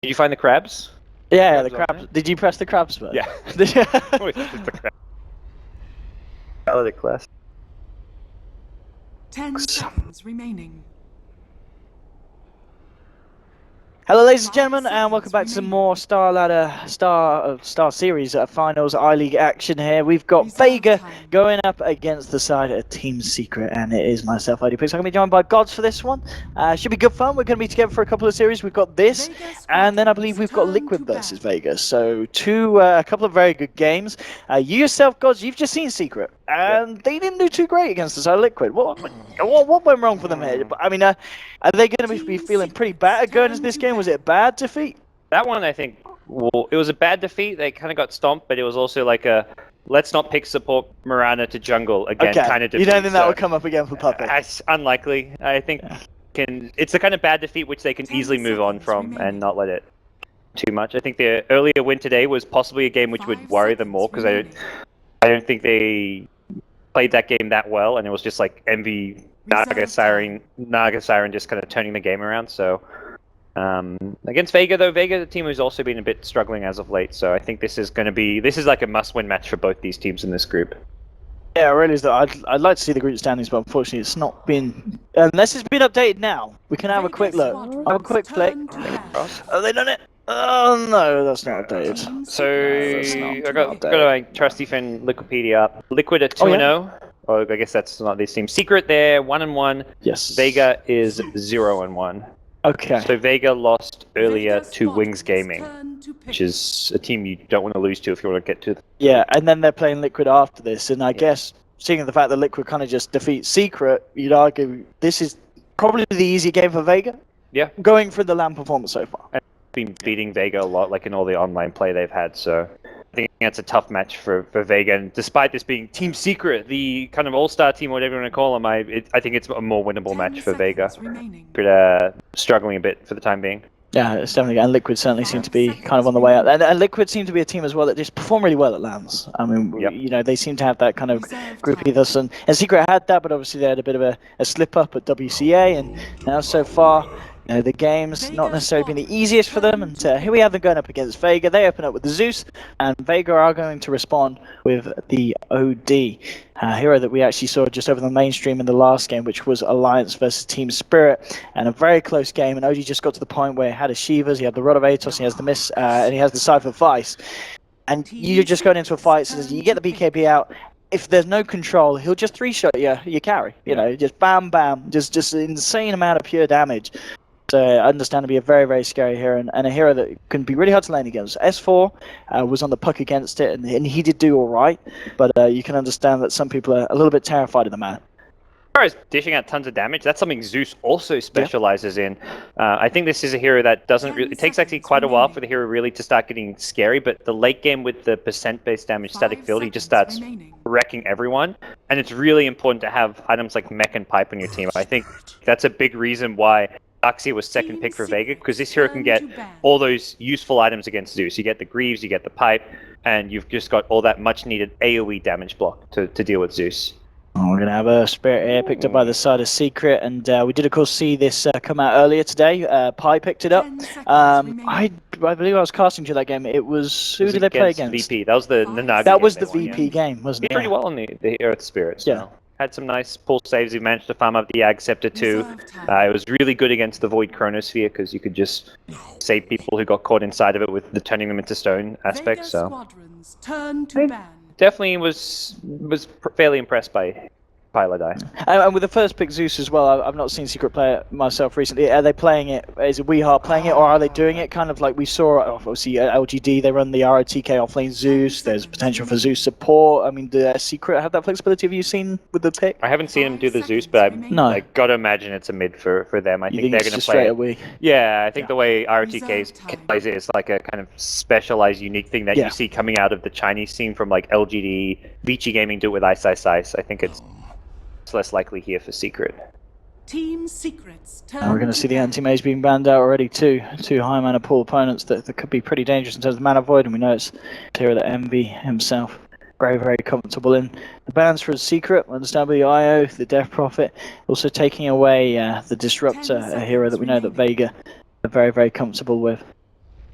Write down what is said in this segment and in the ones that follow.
Did you find the crabs? Yeah, the crabs. Did you press the crabs button? Yeah. Always press the crabs. Starladder class. 10 seconds remaining. Hello, ladies and gentlemen, and welcome back to some more Starladder Star Series Finals I-League action here. We've got Vega going up against the side of Team Secret, and it is myself, IDP. So I'm going to be joined by Gods for this one. Should be good fun. We're going to be together for a couple of series. We've got this, and then I believe we've got Liquid versus Vega. So a couple of very good games. You yourself, Gods, you've just seen Secret, and they didn't do too great against the side of Liquid. What went wrong for them here? I mean, are they going to be feeling pretty bad going into this game? Was it a bad defeat? That one, I think, well, it was a bad defeat. They kind of got stomped, but it was also like a let's not pick support Mirana to jungle again kind of defeat. You don't think that will come up again for Puppet? It's unlikely. I think it's the kind of bad defeat which they can easily move on from and not let it too much. I think their earlier win today was possibly a game which would worry them more because I don't think they played that game that well, and it was just like Envy, Naga Siren just kind of turning the game around. So against Vega, though, the team has also been a bit struggling as of late. So I think this is like a must-win match for both these teams in this group. Yeah, really. I'd like to see the group standings, but unfortunately, it's not been. Unless it's been updated now, we can have a quick look. Have a quick flick. Have they done it? Oh no, that's not updated. So I got my trusty friend Liquipedia up. Liquid at 2-0. Oh, I guess that's not this team. Secret there, 1-1. Yes. Vega is 0-1. Okay. So Vega lost earlier to Wings Gaming, which is a team you don't want to lose to if you want to get to. Yeah, and then they're playing Liquid after this, and I guess seeing the fact that Liquid kind of just defeats Secret, you'd argue this is probably the easier game for Vega. Yeah. Going through the LAN performance so far. And been beating Vega a lot, like in all the online play they've had, so I think that's a tough match for Vega, and despite this being Team Secret, the kind of all-star team, whatever you want to call them, I think it's a more winnable match for Vega. But struggling a bit for the time being. Yeah, it's definitely, and Liquid certainly seem to be kind of on the way up. And Liquid seem to be a team as well that just perform really well at LANs. I mean, you know, they seem to have that kind of group ethos, and Secret had that, but obviously they had a bit of a slip-up at WCA, and now so far, you know, the game's not necessarily been the easiest for them, and here we have them going up against Vega. They open up with the Zeus, and Vega are going to respond with the OD. Hero that we actually saw just over the mainstream in the last game, which was Alliance versus Team Spirit, and a very close game, and OD just got to the point where he had a Shivas, he had the Rod of Atos, he has the Miss, and he has the Cypher Vice. And you're just going into a fight, so you get the BKB out. If there's no control, he'll just three-shot your carry. You know, just bam, bam, just an insane amount of pure damage. So I understand to be a very, very scary hero, and a hero that can be really hard to lane against. S4 was on the puck against it, and he did do all right, but you can understand that some people are a little bit terrified of the man. As far as dishing out tons of damage, that's something Zeus also specializes in. I think this is a hero that doesn't really... It takes actually quite a while for the hero really to start getting scary, but the late game with the percent-based damage static field, he just starts wrecking everyone, and it's really important to have items like Mech and Pipe on your team. I think that's a big reason why Darkseer was second pick for Vega, because this hero can get all those useful items against Zeus. You get the Greaves, you get the Pipe, and you've just got all that much-needed AoE damage block to deal with Zeus. Oh, we're going to have a Spirit here picked up by the side of Secret, and we did, of course, see this come out earlier today. Pi picked it up. I believe I was casting to that game. It was... Who did they play against? VP. That was the Naga. That was the VP game, wasn't it? Did pretty well on the Earth Spirits. Yeah. Had some nice pull saves. He managed to farm up the Ag Scepter too. It was really good against the Void Chronosphere because you could just save people who got caught inside of it with the turning them into stone aspect. So definitely was fairly impressed by Pilodai. And with the first pick Zeus as well, I've not seen Secret play it myself recently. Are they playing it? Is it WeHeart playing it, or are they doing it kind of like we saw? Obviously, at LGD they run the ROTK offlane Zeus. There's potential for Zeus support. I mean, do Secret have that flexibility? Have you seen with the pick? I haven't seen him do the Zeus, but I gotta imagine it's a mid for them. I think they're gonna play it. Yeah, I think the way ROTK plays it is like a kind of specialized, unique thing that you see coming out of the Chinese scene from like LGD, Vici Gaming do it with Ice Ice Ice. I think it's less likely here for Secret. Team Secrets. We're going to see the anti-mage being banned out already too. Two high mana pool opponents that could be pretty dangerous in terms of mana void, and we know it's clear that Envy himself very, very comfortable in. The bans for Secret, understandably IO, the Death Prophet, also taking away the Disruptor, a hero that we know that Vega are very, very comfortable with.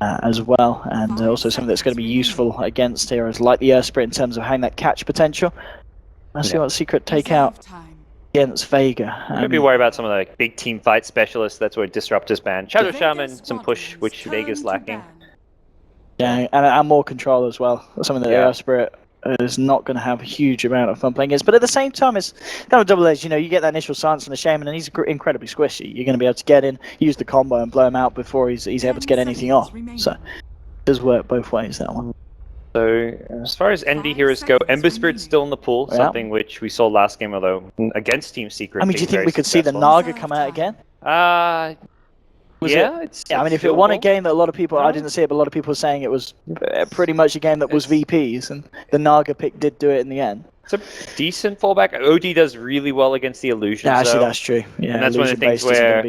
as well, and also something that's going to be useful against heroes like the Earth Spirit in terms of having that catch potential. Let's see what Secret take out against Vega. Maybe worry about some of the big team fight specialists. That's where Disruptor's banned. Shadow Shaman, some push, which Vega's lacking. Yeah, and more control as well. That's something that the Earth Spirit is not going to have a huge amount of fun playing against. But at the same time, it's kind of double-edged. You know, you get that initial silence on the Shaman, and he's incredibly squishy. You're going to be able to get in, use the combo, and blow him out before he's able to get anything off. So it does work both ways, that one. So as far as ND heroes go, Ember Spirit's still in the pool, something which we saw last game, although against Team Secret. I mean, do you think we could see the Naga come out again? Yeah, I mean, if it won a game that a lot of people, I didn't see it, but a lot of people were saying it was pretty much a game that was VPs, and the Naga pick did do it in the end. It's a decent fallback. OD does really well against the illusions. Yeah, actually, that's true. Yeah, and that's one of the things where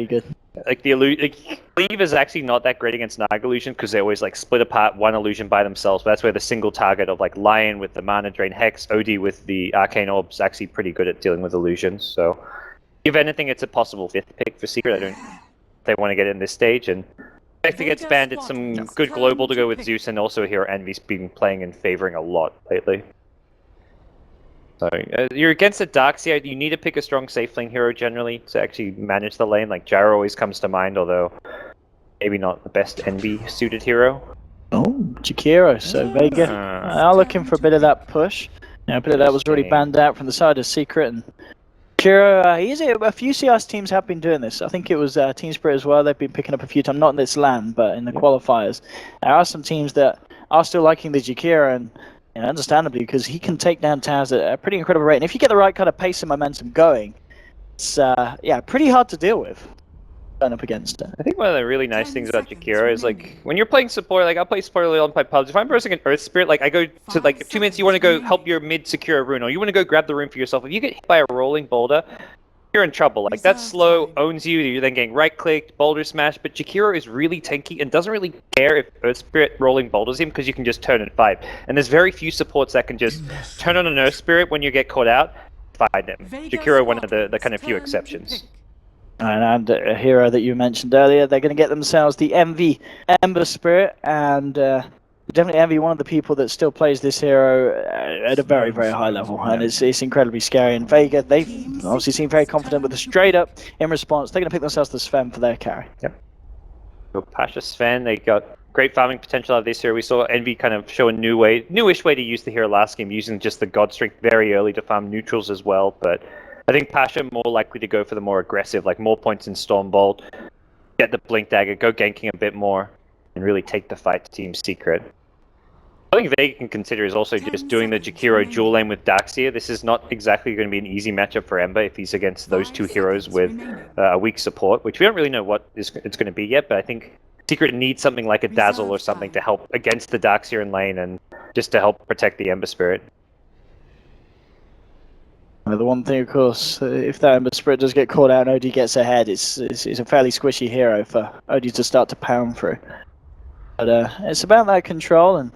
like the Cleave is actually not that great against Naga illusion because they always like split apart one illusion by themselves. But that's where the single target of like Lion with the Mana Drain Hex, OD with the Arcane Orb is actually pretty good at dealing with illusions. So, if anything, it's a possible 5th pick for Secret. I don't. They want to get in this stage, and if they get banned, it's some good global to go with Zeus, and also here Envy's been playing and favoring a lot lately. So you're against a Darkseer, you need to pick a strong safe lane hero generally to actually manage the lane. Like Jaro always comes to mind, although maybe not the best Envy suited hero. Oh, Jakiro, so Vega are looking for a bit of that push. Yeah, a bit of that was already banned out from the side of Secret, and Jakiro, a few CS teams have been doing this. I think it was Team Spirit as well. They've been picking up a few times, not in this LAN, but in the qualifiers. There are some teams that are still liking the Jakiro, and understandably, because he can take down towers at a pretty incredible rate. And if you get the right kind of pace and momentum going, it's pretty hard to deal with going up against it. I think one of the really nice things about Jakiro is like when you're playing support, like I'll play support early on, play pubs. If I'm versing an Earth Spirit, like I go to like 2 minutes, you want to go help your mid secure a rune, or you want to go grab the rune for yourself. If you get hit by a rolling boulder, you're in trouble. Like that slow owns you. You're then getting right clicked, boulder smash. But Jakiro is really tanky and doesn't really care if Earth Spirit rolling boulders him because you can just turn at 5. And there's very few supports that can just turn on an Earth Spirit when you get caught out, find them. Jakiro, one of the kind of few exceptions. And a hero that you mentioned earlier, they're going to get themselves the MV Ember Spirit, and definitely envy one of the people that still plays this hero at a very, very high level, and it's incredibly scary. And Vega, they obviously seem very confident with the straight up in response. They're going to pick themselves the Sven for their carry. Yep. So Pasha Sven, they got great farming potential out of this hero. We saw Envy kind of show a newish way to use the hero last game, using just the God Strength very early to farm neutrals as well. But I think Pasha more likely to go for the more aggressive, like more points in Stormbolt, get the Blink Dagger, go ganking a bit more, and really take the fight to Team Secret. I think Vega can consider is also just doing the Jakiro dual lane with Darkseer. This is not exactly going to be an easy matchup for Ember if he's against those two heroes with a weak support, which we don't really know what it's going to be yet, but I think Secret needs something like a Dazzle or something to help against the Darkseer in lane and just to help protect the Ember Spirit. The one thing, of course, if that Ember Spirit does get caught out and OD gets ahead, it's a fairly squishy hero for OD to start to pound through. But it's about that control, and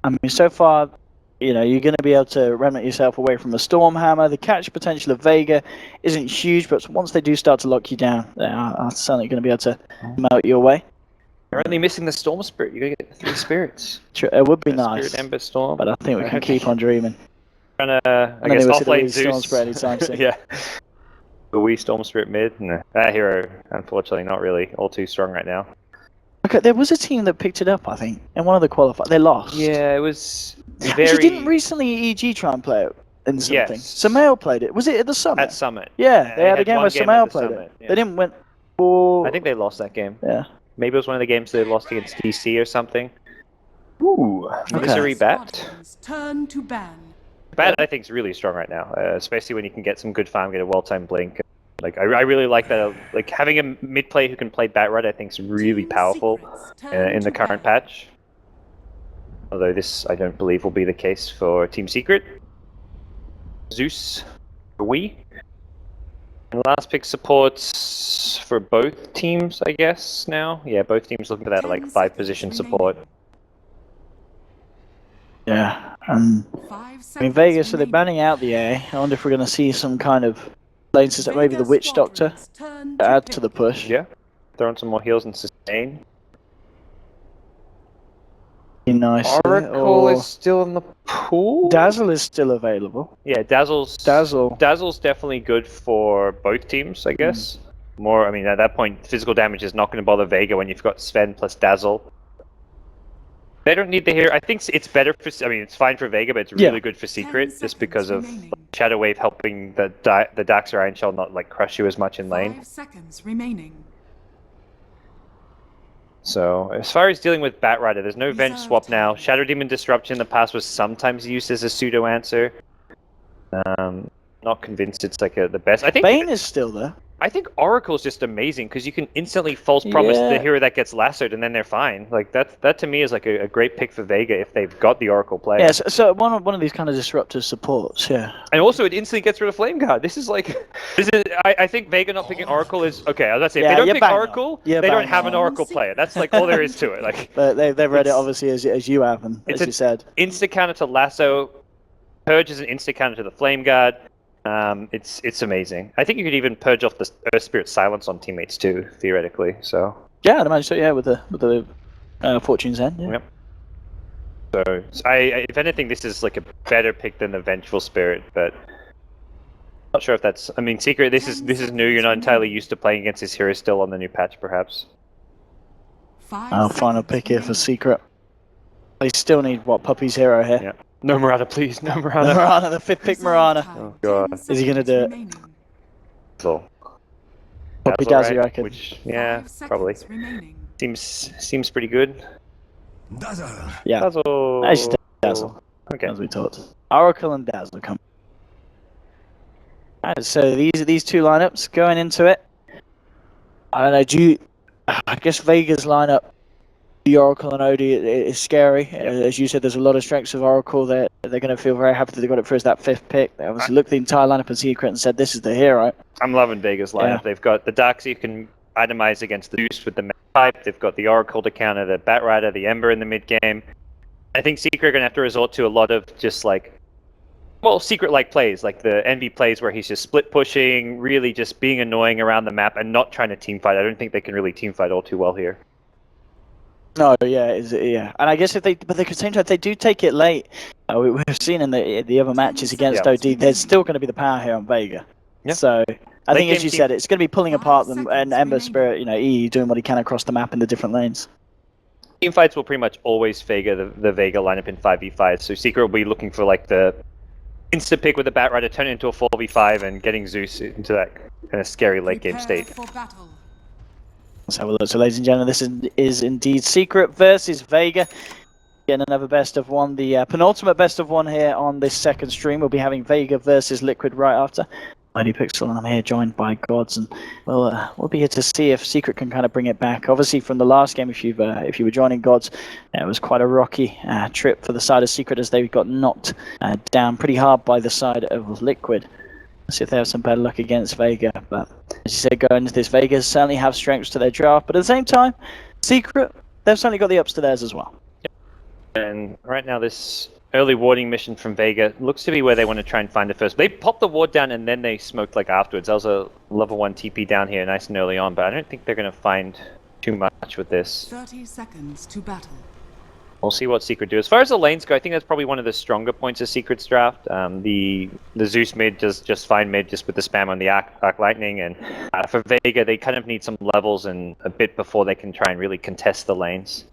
I mean, so far, you're going to be able to remnant yourself away from the Stormhammer. The catch potential of Vega isn't huge, but once they do start to lock you down, they are certainly going to be able to melt you away. You're only missing the Storm Spirit. You're going to get 3 spirits. True, it would be nice, Spirit, Ember, Storm. But I think we can keep on dreaming. I guess offlane Zeus. Yeah. The wee Storm Spirit mid. No. That hero, unfortunately, not really all too strong right now. Okay, there was a team that picked it up, I think, in one of the qualifiers. They lost. Yeah, it was very... Actually, didn't recently EG try and play it in something? Yes. Samael played it. Was it at the Summit? At Summit. Yeah, they had a game where Samael played it. Yeah. They didn't win... Oh. I think they lost that game. Yeah. Maybe it was one of the games they lost against DC or something. Ooh, Misery Bat. Turn to ban. Bat, I think, is really strong right now, especially when you can get some good farm, get a well-timed blink. Like I really like that. Like having a mid player who can play Bat Rod, I think, is really powerful in the current patch. Although this, I don't believe, will be the case for Team Secret. Zeus, we. And last pick supports for both teams, I guess. Now, yeah, both teams looking for that like 5-position support. Yeah, I mean, Vega, so they're banning out the A. I wonder if we're going to see some kind of lane system, maybe the Witch Doctor, to add to the push. Yeah, throwing some more heals and sustain. nicely. Oracle is still in the pool? Dazzle is still available. Yeah, Dazzle's definitely good for both teams, I guess. More, I mean, at that point, physical damage is not going to bother Vega when you've got Sven plus Dazzle. They don't need the hero. I think it's better for. I mean, it's fine for Vega, but it's really good for Secret, just because of Shadow Wave helping the Dax or Iron Shell not like crush you as much in lane. 5 seconds remaining. So, as far as dealing with Batrider, there's no Venge swap now. Shadow Demon Disruption in the past was sometimes used as a pseudo answer. Not convinced it's like the best. I think Bane is still there. I think Oracle's just amazing because you can instantly false promise the hero that gets lassoed and then they're fine. Like that to me is like a great pick for Vega if they've got the Oracle player. Yeah, so one of these kind of disruptive supports, yeah. And also it instantly gets rid of Flame Guard. This is I think Vega not picking Oracle is okay. Let's say if they don't pick Oracle, they don't have an Oracle player. That's like all there is to it. Like they've read it obviously as you have, and as you said. Insta counter to Lasso, Purge is an insta counter to the Flame Guard. It's amazing. I think you could even purge off the Earth Spirit Silence on teammates too, theoretically. So yeah, I'd imagine so. Yeah, with the Fortune's End. Yeah. Yep. So if anything, this is like a better pick than the Vengeful Spirit, but not sure if that's. I mean, Secret. This is new. You're not entirely used to playing against this hero still on the new patch, perhaps. Final pick here for Secret. They still need Puppy's hero here. Yeah. No Murata, please. No Murata. Murata, the 5th pick Murata. Oh god. Is he gonna do it? Dazzle. Puppy Dazzle, you reckon? Which, yeah, probably. Seems pretty good. Dazzle. Yeah. Dazzle. I just Dazzle. Okay. As we talked. Oracle and Dazzle come. Alright, so these two lineups going into it. I don't know, I guess Vega's lineup, the Oracle and Odie is scary. As you said, there's a lot of strengths of Oracle. They're going to feel very happy that they got it for as that 5th pick. They obviously looked at the entire lineup of Secret and said, this is the hero. I'm loving Vega's lineup. Yeah. They've got the Darks you can itemize against the Zeus with the type. They've got the Oracle to counter the Batrider, the Ember in the mid game. I think Secret are going to have to resort to a lot of just like, Secret-like plays, like the Envy plays where he's just split pushing, really just being annoying around the map and not trying to team fight. I don't think they can really team fight all too well here. No, yeah, and I guess but at the same time, if they do take it late, we've seen in the other matches against OD, there's still going to be the power here on Vega. Yeah. So I think, as you said, it's going to be pulling apart them and Ember Spirit, EE doing what he can across the map in the different lanes. Team fights will pretty much always favor the Vega lineup in 5v5, so Secret will be looking for like the instant pick with the Batrider, turn it into a 4v5 and getting Zeus into that kind of scary late game state. Let's have a look. So, ladies and gentlemen, this is indeed Secret versus Vega. Again, another best of one, the penultimate best of one here on this second stream. We'll be having Vega versus Liquid right after. Mighty Pixel, and I'm here joined by Gods, and we'll be here to see if Secret can kind of bring it back. Obviously, from the last game, if you were joining Gods, it was quite a rocky trip for the side of Secret as they got knocked down pretty hard by the side of Liquid. Let's see if they have some better luck against Vega. But as you said, going into this, Vega certainly have strengths to their draft, but at the same time, Secret, they've certainly got the ups to theirs as well. And right now, this early warding mission from Vega looks to be where they want to try and find it first. They popped the ward down and then they smoked like afterwards. That was a level 1 TP down here nice and early on, but I don't think they're going to find too much with this. 30 seconds to battle. We'll see what Secret do. As far as the lanes go, I think that's probably one of the stronger points of Secret's draft. The Zeus mid does just fine mid just with the spam on the Arc Lightning, and for Vega they kind of need some levels and a bit before they can try and really contest the lanes.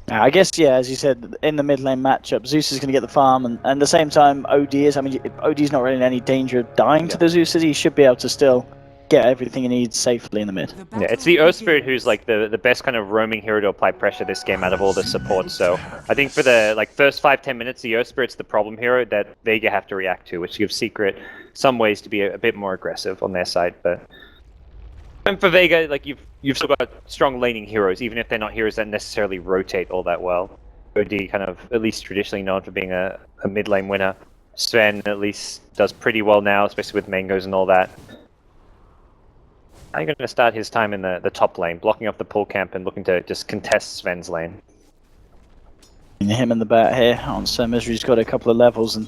I guess, yeah, as you said, in the mid lane matchup, Zeus is going to get the farm, and at the same time, OD is. I mean, OD's not really in any danger of dying to the Zeus, he should be able to still get everything he needs safely in the mid. Yeah, it's the Earth Spirit who's like the best kind of roaming hero to apply pressure this game out of all the supports. So I think for the first 5-10 minutes, the Earth Spirit's the problem hero that Vega have to react to, which gives Secret some ways to be a bit more aggressive on their side, but. And for Vega, like you've still got strong laning heroes, even if they're not heroes that necessarily rotate all that well. OD kind of at least traditionally known for being a mid lane winner. Sven at least does pretty well now, especially with mangoes and all that. I'm going to start his time in the top lane, blocking off the pull camp and looking to just contest Sven's lane. Him in the bat here on Sir Misery's got a couple of levels, and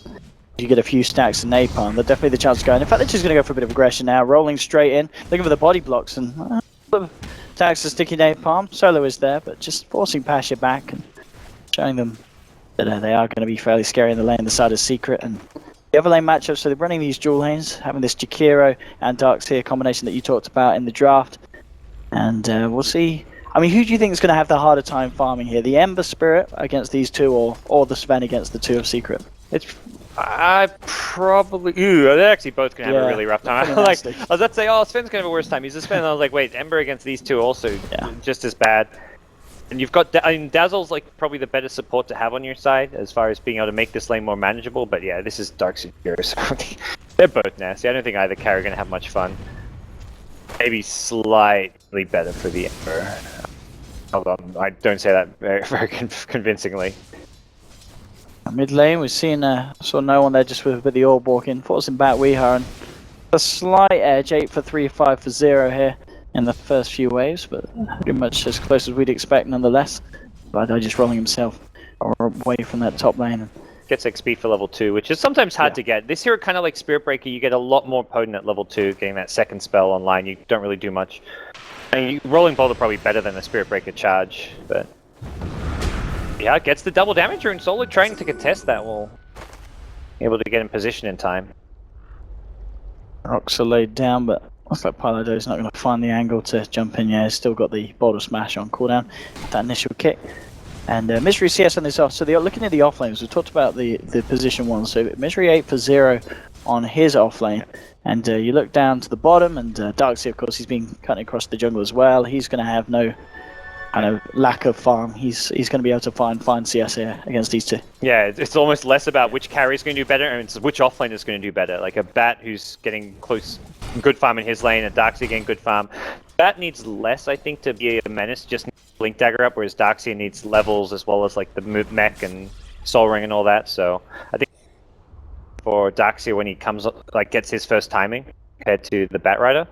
you get a few stacks of napalm, they're definitely the chance to go. And in fact, they're just going to go for a bit of aggression now, rolling straight in, looking for the body blocks, and stacks of sticky napalm. Solo is there, but just forcing Pasha back. And showing them that they are going to be fairly scary in the lane, the side of Secret. And the other lane matchups, so they're running these dual lanes, having this Jakiro and Darkseer combination that you talked about in the draft. And we'll see. I mean, who do you think is going to have the harder time farming here? The Ember Spirit against these two, or the Sven against the two of Secret? I probably. They're actually both going to have a really rough time. I was about to say, oh, Sven's going to have a worse time. He's a Sven. And I was like, wait, Ember against these two also just as bad. And you've got, I mean, Dazzle's like probably the better support to have on your side as far as being able to make this lane more manageable. But yeah, this is Darkseer. So they're both nasty. I don't think either carry are going to have much fun. Maybe slightly better for the Ember. Hold on, I don't say that very convincingly. Mid lane, we've seen saw no one there just with the orb walking, forcing back Weeha, and a slight edge, 8 for 3, 5 for 0 here in the first few waves, but pretty much as close as we'd expect nonetheless. But just rolling himself away from that top lane. Gets XP for level 2, which is sometimes hard to get. This hero, kind of like Spirit Breaker, you get a lot more potent at level 2, getting that second spell online. You don't really do much. I mean, Rolling Bolt are probably better than a Spirit Breaker charge, but yeah, gets the double damage rune. Solo trying to contest that will be able to get in position in time. Rocks are laid down, but looks like Pilodo is not going to find the angle to jump in. Yeah, he's still got the Boulder Smash on cooldown, that initial kick. And Misery CS on this off. So looking at the off lanes, we talked about the position one. So Misery 8 for 0 on his off lane. And you look down to the bottom, and Darkseer, of course, he's been cutting across the jungle as well. He's going to have no kind of lack of farm. He's going to be able to find CS here against these two. Yeah, it's almost less about which carry is going to do better, and it's which offlane is going to do better. Like a Bat who's getting close, good farm in his lane, and Darkseer getting good farm. Bat needs less, I think, to be a menace. Just Blink Dagger up, whereas Darkseer needs levels as well as like the mech and Soul Ring and all that. So I think for Darkseer when he comes like gets his first timing compared to the Bat Rider.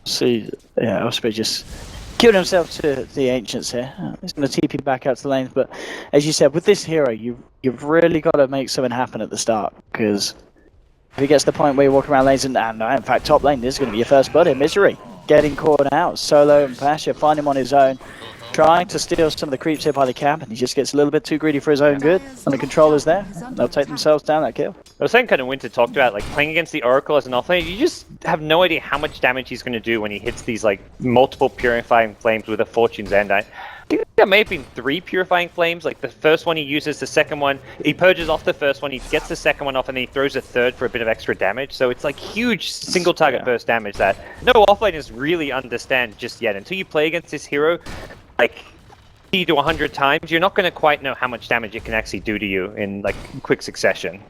See, yeah, Osprey just killed himself to the Ancients here. He's going to TP back out to the lanes, but as you said, with this hero, you've really got to make something happen at the start, because if he gets to the point where you walk around lanes and in fact top lane, this is going to be your first blood in. Misery getting caught out. Solo and Pasha find him on his own, trying to steal some of the creeps here by the camp, and he just gets a little bit too greedy for his own good. And the controller's there. They'll take themselves down that kill. I was saying kind of Winter talked about, like playing against the Oracle as an offlane, you just have no idea how much damage he's going to do when he hits these like multiple Purifying Flames with a Fortune's End. I think there may have been 3 Purifying Flames. Like the first one he uses, the second one he purges off the first one, he gets the second one off, and then he throws a third for a bit of extra damage. So it's like huge single target burst damage that no offlaners really understand just yet. Until you play against this hero, like 50 to 100 times, you're not going to quite know how much damage it can actually do to you in like quick succession.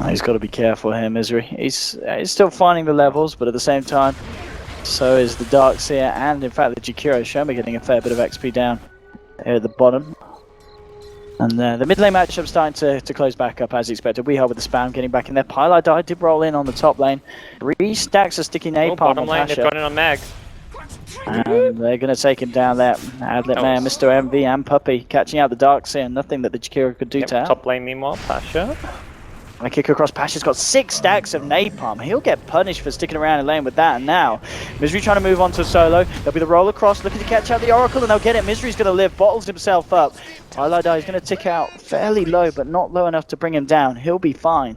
He's got to be careful here, Misery. He's still finding the levels, but at the same time, so is the Darkseer, and in fact the Jakiro Shoma getting a fair bit of XP down here at the bottom. And the mid lane matchup starting to close back up as expected. We with the spam getting back in there. Pilodo did roll in on the top lane. 3 stacks of sticky napalm bottom on lane, Pasha. they've got it on Mag. And they're going to take him down there. Adlet Man, Mr. MV and Puppy catching out the Darkseer, and nothing that the Jakiro could do to help. Top lane meanwhile, Pasha. A kick across. Pasha's got 6 stacks of napalm. He'll get punished for sticking around in lane with that. And now, Misery trying to move on to Solo. There'll be the roll across, looking to catch out the Oracle, and they'll get it. Misery's going to live, bottles himself up. Pilodo is going to tick out fairly low, but not low enough to bring him down. He'll be fine.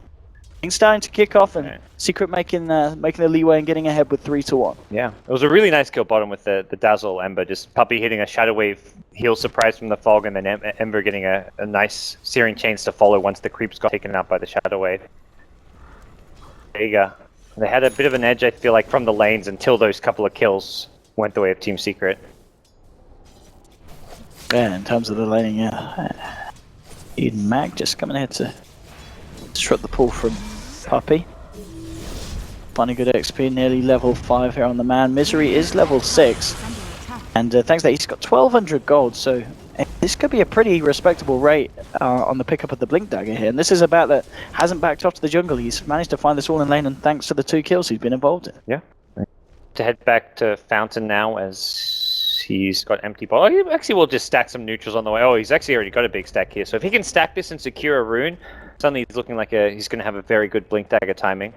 Things starting to kick off, and Secret making the leeway and getting ahead with 3 to 1. Yeah, it was a really nice kill bottom with the Dazzle Ember. Just Puppy hitting a Shadow Wave heal surprise from the fog, and then Ember getting a nice Searing Chains to follow once the creeps got taken out by the Shadow Wave. Vega. They had a bit of an edge, I feel like, from the lanes until those couple of kills went the way of Team Secret. Yeah, in terms of the laning, yeah. Eden Mag just coming here to disrupt the pull from Puppy. Finding good XP, nearly level 5 here on the man. Misery is level 6. And thanks to that, he's got 1200 gold, so this could be a pretty respectable rate on the pickup of the Blink Dagger here. And this is a bat that hasn't backed off to the jungle. He's managed to find this all in lane, and thanks to the 2 kills he's been involved in. Yeah. To head back to Fountain now as he's got empty ball. Oh, actually, we'll just stack some neutrals on the way. Oh, he's actually already got a big stack here. So if he can stack this and secure a rune, suddenly he's looking like he's going to have a very good Blink Dagger timing.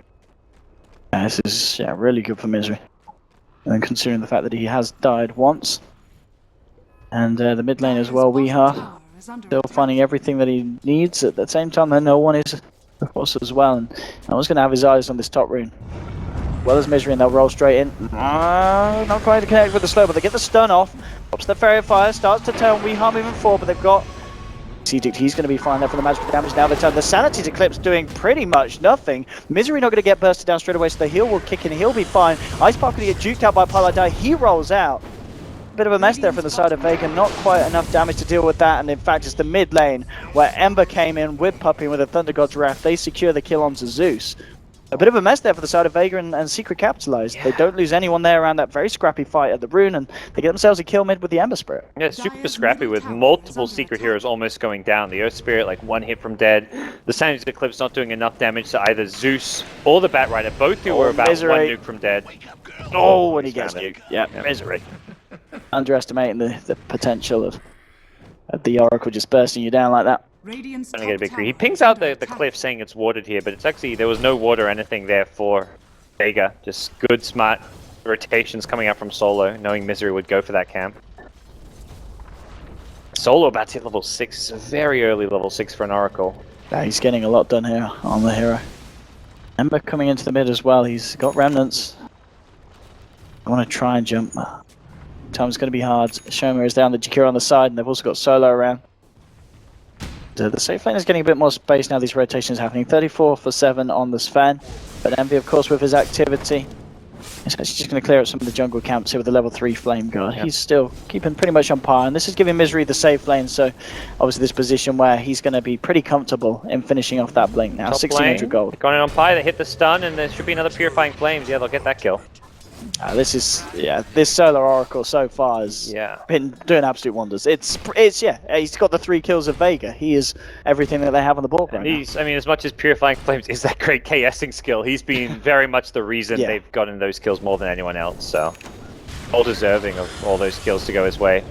This is really good for Misery. And considering the fact that he has died once. And the mid lane as well, we are still finding everything that he needs. At the same time, no one is, of course, as well. And no one's going to have his eyes on this top rune. Well as Misery, and they'll roll straight in. Not quite to connect with the slow, but they get the stun off. Pops the Fairy Fire, starts to turn. We are moving forward, but they've got Edict. He's going to be fine there for the magical damage. Now they turn the Sanity's Eclipse doing pretty much nothing. Misery not going to get bursted down straight away, so the heal will kick in. He'll be fine. Ice Spark going to get juked out by Paladai. He rolls out. Bit of a mess there from the side of Vega, not quite enough damage to deal with that, and in fact it's the mid lane where Ember came in with Puppy with a Thunder God's Wrath. They secure the kill onto Zeus. A bit of a mess there for the side of Vega, and Secret capitalized. Yeah. They don't lose anyone there around that very scrappy fight at the rune, and they get themselves a kill mid with the Ember Spirit. Yeah, super scrappy with multiple Secret heroes almost going down. The Earth Spirit, like one hit from dead. The Sanity's Eclipse not doing enough damage to either Zeus or the Bat Rider. Both who were about Misery. one nuke from dead. Oh, and he gets nuked. Yeah, Misery. Underestimating the potential of the Oracle just bursting you down like that. Trying to get a big He pings out the cliff saying it's watered here, but it's actually, there was no water or anything there for Vega. Just good, smart rotations coming out from Solo, knowing Misery would go for that camp. Solo about to hit level 6. It's a very early level 6 for an Oracle. Yeah, he's getting a lot done here on the hero. Ember coming into the mid as well. He's got remnants. I want to try and jump. Time's going to be hard. Shoma is down, the Jakira on the side, and they've also got Solo around. The safe lane is getting a bit more space now, these rotations happening. 34 for 7 on the Sven, but Envy, of course, with his activity, he's actually just going to clear up some of the jungle camps here with the level 3 Flame Guard. Yep. He's still keeping pretty much on par, and this is giving Misery the safe lane, so obviously this position where he's going to be pretty comfortable in finishing off that blink now. 1600 gold. Going in on Pi, they hit the stun, and there should be another Purifying Flames. Yeah, they'll get that kill. This Solar Oracle so far has been doing absolute wonders. It's he's got the 3 kills of Vega. He is everything that they have on the board right now. I mean, as much as Purifying Flames is that great KSing skill, he's been very much the reason they've gotten those kills more than anyone else. So, all deserving of all those kills to go his way.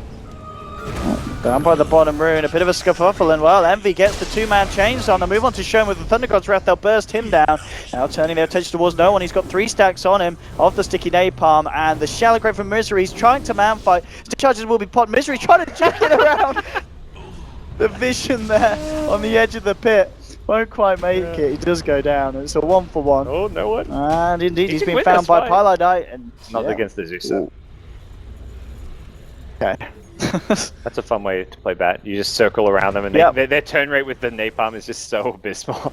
Down by the bottom rune, a bit of a scuffle, and well, Envy gets the 2-man chains on. They move on to Shoma with the Thunder God's Wrath. They'll burst him down. Now turning their attention towards no one. He's got 3 stacks on him of the sticky napalm, and the Shallow Grave from Misery. He's trying to man fight. Stick charges will be popped. Misery trying to jack it around. The vision there on the edge of the pit. Won't quite make it. He does go down. It's a 1-for-1. Oh, no one. And indeed, he's been found by Paladai. And not against the Zeus. Okay. That's a fun way to play Bat. You just circle around them, and their turn rate with the napalm is just so abysmal.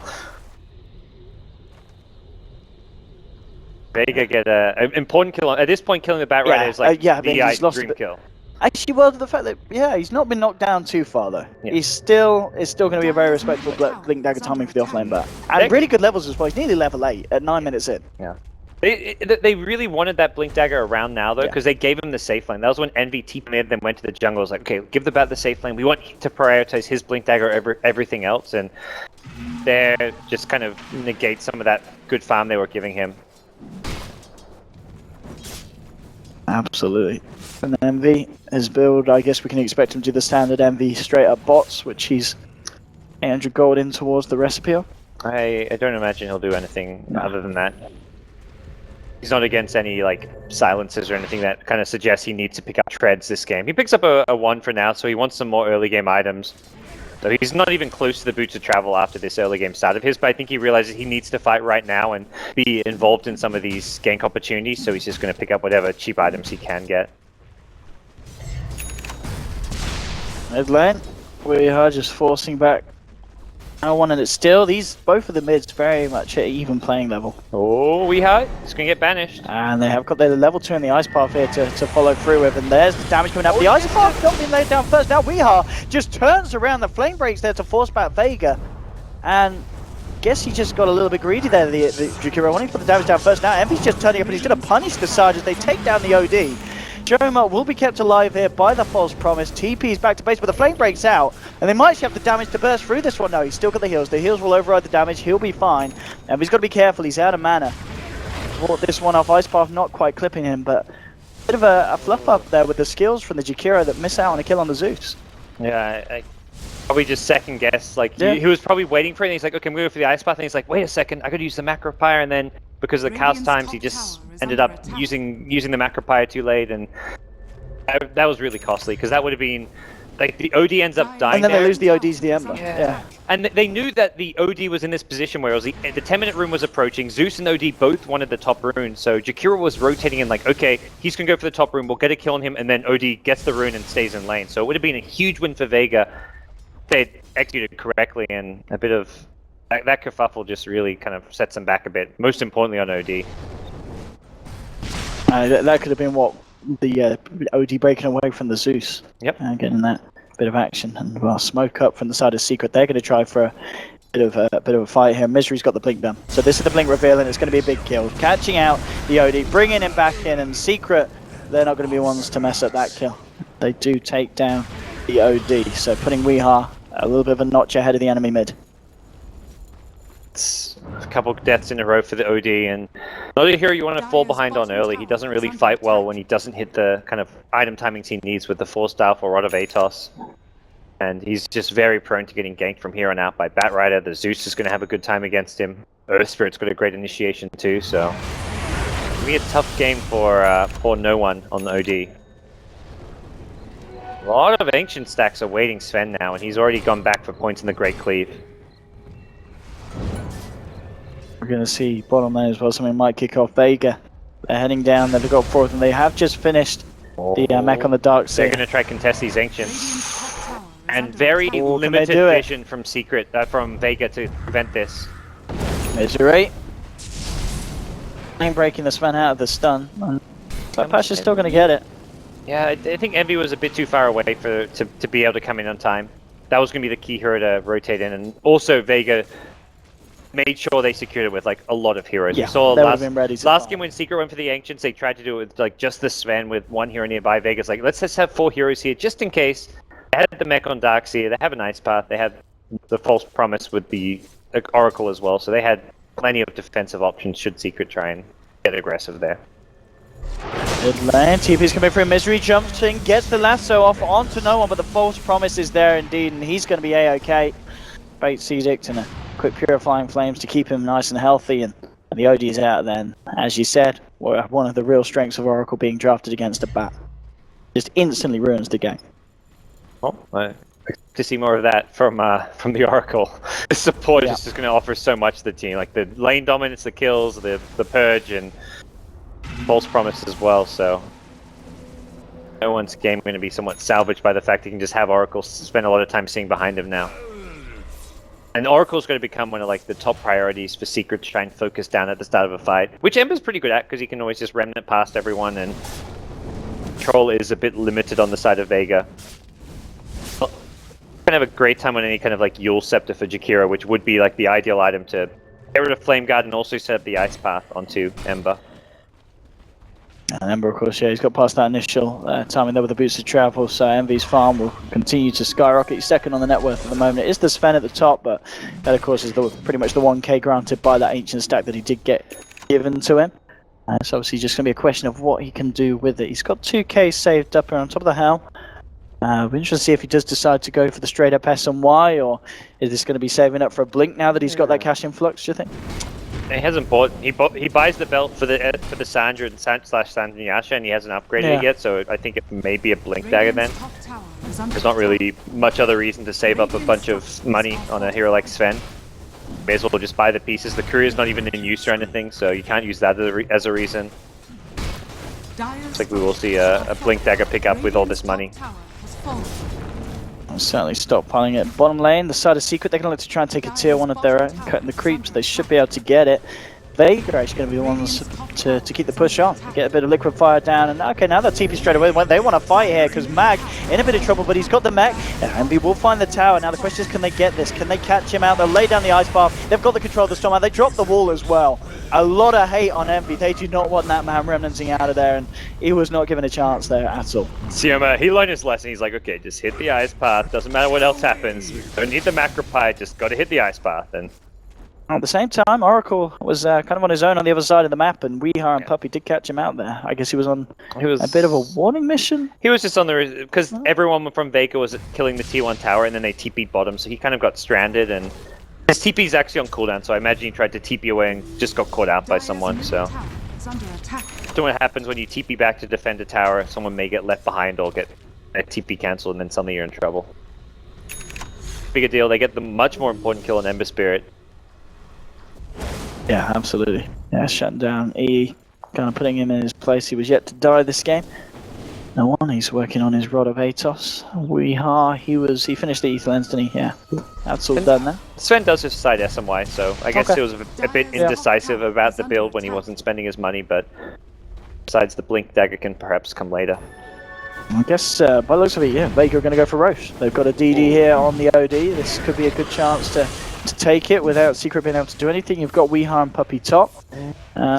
Vega get an important kill. At this point, killing the Bat Rider is like the dream kill. Actually, well, the fact that he's not been knocked down too far though. He's still going to be a very respectable blink dagger timing for the offlane Bat, and really good levels as well. He's nearly level 8 at 9 minutes in. Yeah. They really wanted that Blink Dagger around now, though, because they gave him the safe lane. That was when Envy TP'd mid, then went to the jungle. It was like, okay, give the Bat the safe lane. We want to prioritize his Blink Dagger over everything else, and they're just kind of negate some of that good farm they were giving him. Absolutely. And Envy, his build, I guess we can expect him to do the standard Envy straight up bots, which he's 800 gold in towards the recipe of. I don't imagine he'll do anything other than that. He's not against any like silences or anything that kind of suggests he needs to pick up treads this game. He picks up a 1 for now, so he wants some more early game items. So he's not even close to the boots of travel after this early game start of his, but I think he realizes he needs to fight right now and be involved in some of these gank opportunities, so he's just going to pick up whatever cheap items he can get. Mid lane, we are just forcing back. No one, and it's still both of the mids very much at even playing level. Oh, Weeha, it's going to get banished. And they have got their level 2 in the Ice Path here to follow through with, and there's the damage coming out. The Ice Path not being laid down first. Now Weeha just turns around, the flame breaks there to force back Vega, and guess he just got a little bit greedy there, the Jakira, wanting to put the damage down first. Now Envy's just turning up, and he's going to punish the Sarge as they take down the OD. Shoma will be kept alive here by the false promise. TP's back to base, but the flame breaks out, and they might have the damage to burst through this one. No, he's still got the heals. The heals will override the damage. He'll be fine. And he's got to be careful. He's out of mana. Brought this one off. Ice Path not quite clipping him, but a bit of a fluff up there with the skills from the Jakira that miss out on a kill on the Zeus. Yeah, I probably just second guess. Like he was probably waiting for it, and he's like, okay, I'm going to go for the Ice Path, and he's like, wait a second, I could use the Macro Pyre, and then because of the cast times, he just ended up using the Macro Pyre too late, and That was really costly, because that would have been... Like, the OD ends up dying And then there. they lose the OD to the Ember. Yeah. And they knew that the OD was in this position where it was the 10-minute rune was approaching. Zeus and OD both wanted the top rune, so Jakira was rotating in like, okay, he's going to go for the top rune, we'll get a kill on him, and then OD gets the rune and stays in lane. So it would have been a huge win for Vega if they'd executed correctly, and a bit of... That kerfuffle just really kind of sets them back a bit, most importantly on OD. That could have been what the OD breaking away from the Zeus. Yep. Getting that bit of action, and well, smoke up from the side of Secret. They're going to try for a bit of a fight here. Misery's got the blink done, so this is the blink reveal, and it's going to be a big kill. Catching out the OD, bringing him back in, and Secret, they're not going to be ones to mess up that kill. They do take down the OD, so putting Weeha a little bit of a notch ahead of the enemy mid. It's a couple of deaths in a row for the OD, and not a hero you want to fall behind on early. He doesn't really fight well when he doesn't hit the kind of item timings he needs with the Force Staff or Rod of Atos. And he's just very prone to getting ganked from here on out by Batrider. The Zeus is going to have a good time against him. Earth Spirit's got a great initiation too, so... It's going to be a tough game for no one on the OD. A lot of Ancient stacks are waiting Sven now, and he's already gone back for points in the Great Cleave. We're going to see bottom lane as well. Something might kick off. Vega, they're heading down. They've got fourth, and they have just finished the mech on the dark side. They're going to try contest these Ancients. And very Oh, limited vision from Secret, from Vega to prevent this. Misery. Breaking the Sven out of the stun. Pasha's still going to get it. Yeah, I think Envy was a bit too far away to be able to come in on time. That was going to be the key hero to rotate in, and also Vega made sure they secured it with like a lot of heroes. Yeah, we saw last game when Secret went for the Ancients, they tried to do it with like just the Sven with one hero nearby. Vega's like, let's just have 4 heroes here just in case. They had the mech on Darkseer, they have an Ice Path, they had the False Promise with the Oracle as well, so they had plenty of defensive options should Secret try and get aggressive there. Good lane, TP's coming through, Misery jumps in, gets the lasso off onto no one, but the False Promise is there indeed, and he's going to be A-OK. Bates Edict and a quick Purifying Flames to keep him nice and healthy, and the OD is out then. As you said, one of the real strengths of Oracle being drafted against a bat. Just instantly ruins the game. Well, I expect to see more of that from the Oracle. The support is just going to offer so much to the team, like the lane dominance, the kills, the purge, and False Promise as well, so no one's game going to be somewhat salvaged by the fact he can just have Oracle spend a lot of time seeing behind him now. And Oracle's going to become one of like the top priorities for Secret to try and focus down at the start of a fight, which Ember's pretty good at because he can always just remnant past everyone, and control is a bit limited on the side of Vega. Well, can have a great time on any kind of like Yule Scepter for Jakira, which would be like the ideal item to get rid of Flame Guard and also set up the Ice Path onto Ember. And Ember, of course, yeah, he's got past that initial timing there with the boots of travel, so Envy's farm will continue to skyrocket. He's second on the net worth at the moment. It is the Sven at the top, but that, of course, is pretty much the 1k granted by that Ancient stack that he did get given to him. It's obviously just going to be a question of what he can do with it. He's got 2k saved up here on top of the helm. We're interested to see if he does decide to go for the straight up S&Y, or is this going to be saving up for a blink now that he's got that cash influx, do you think? He hasn't bought. He buys the belt for the Sandra and Sandra Yasha, and he hasn't upgraded it yet. So I think it may be a blink dagger then. There's not really much other reason to save up a bunch of money on a hero like Sven. May as well just buy the pieces. The courier's not even in use or anything, so you can't use that as a reason. Looks like we will see a blink dagger pick up with all this money. I'll certainly stockpiling it. Bottom lane, the side of Secret, they're going to look to try and take a tier 1 of their own, cutting the creeps. They should be able to get it. Vega are actually going to be the ones to keep the push on, get a bit of liquid fire down, and okay, now they're TP straight away. They want to fight here because Mag in a bit of trouble, but he's got the mech. Envy will find the tower. Now the question is, can they get this? Can they catch him out? They'll lay down the ice path. They've got the control of the storm out. They drop the wall as well. A lot of hate on Envy. They do not want that man remnanting out of there, and he was not given a chance there at all. Sioma, he learned his lesson. He's like, okay, just hit the ice path. Doesn't matter what else happens. Don't need the macro pie. Just got to hit the ice path. And at the same time, Oracle was kind of on his own on the other side of the map, and Weeha and Puppy did catch him out there. I guess he was on a bit of a warning mission. He was just on the... Because everyone from Vega was killing the T1 tower, and then they TP'd bottom, so he kind of got stranded, and his TP is actually on cooldown, so I imagine he tried to TP away and just got caught out by someone, so... often what happens when you TP back to defend a tower, someone may get left behind or get a TP cancelled, and then suddenly you're in trouble. Bigger deal, they get the much more important kill on Ember Spirit. Yeah, absolutely. Yeah, shutting down E, kind of putting him in his place. He was yet to die this game. No one, he's working on his Rod of Atos. He finished the Ether Lens, didn't he? Yeah, that's all done now. Sven does his side SMY, so I guess he was a bit indecisive about the build when he wasn't spending his money, but besides the Blink Dagger can perhaps come later. I guess, by the looks of it, yeah, Vega are going to go for Roche. They've got a DD here on the OD. This could be a good chance to take it without Secret being able to do anything. You've got Weeha and Puppy top.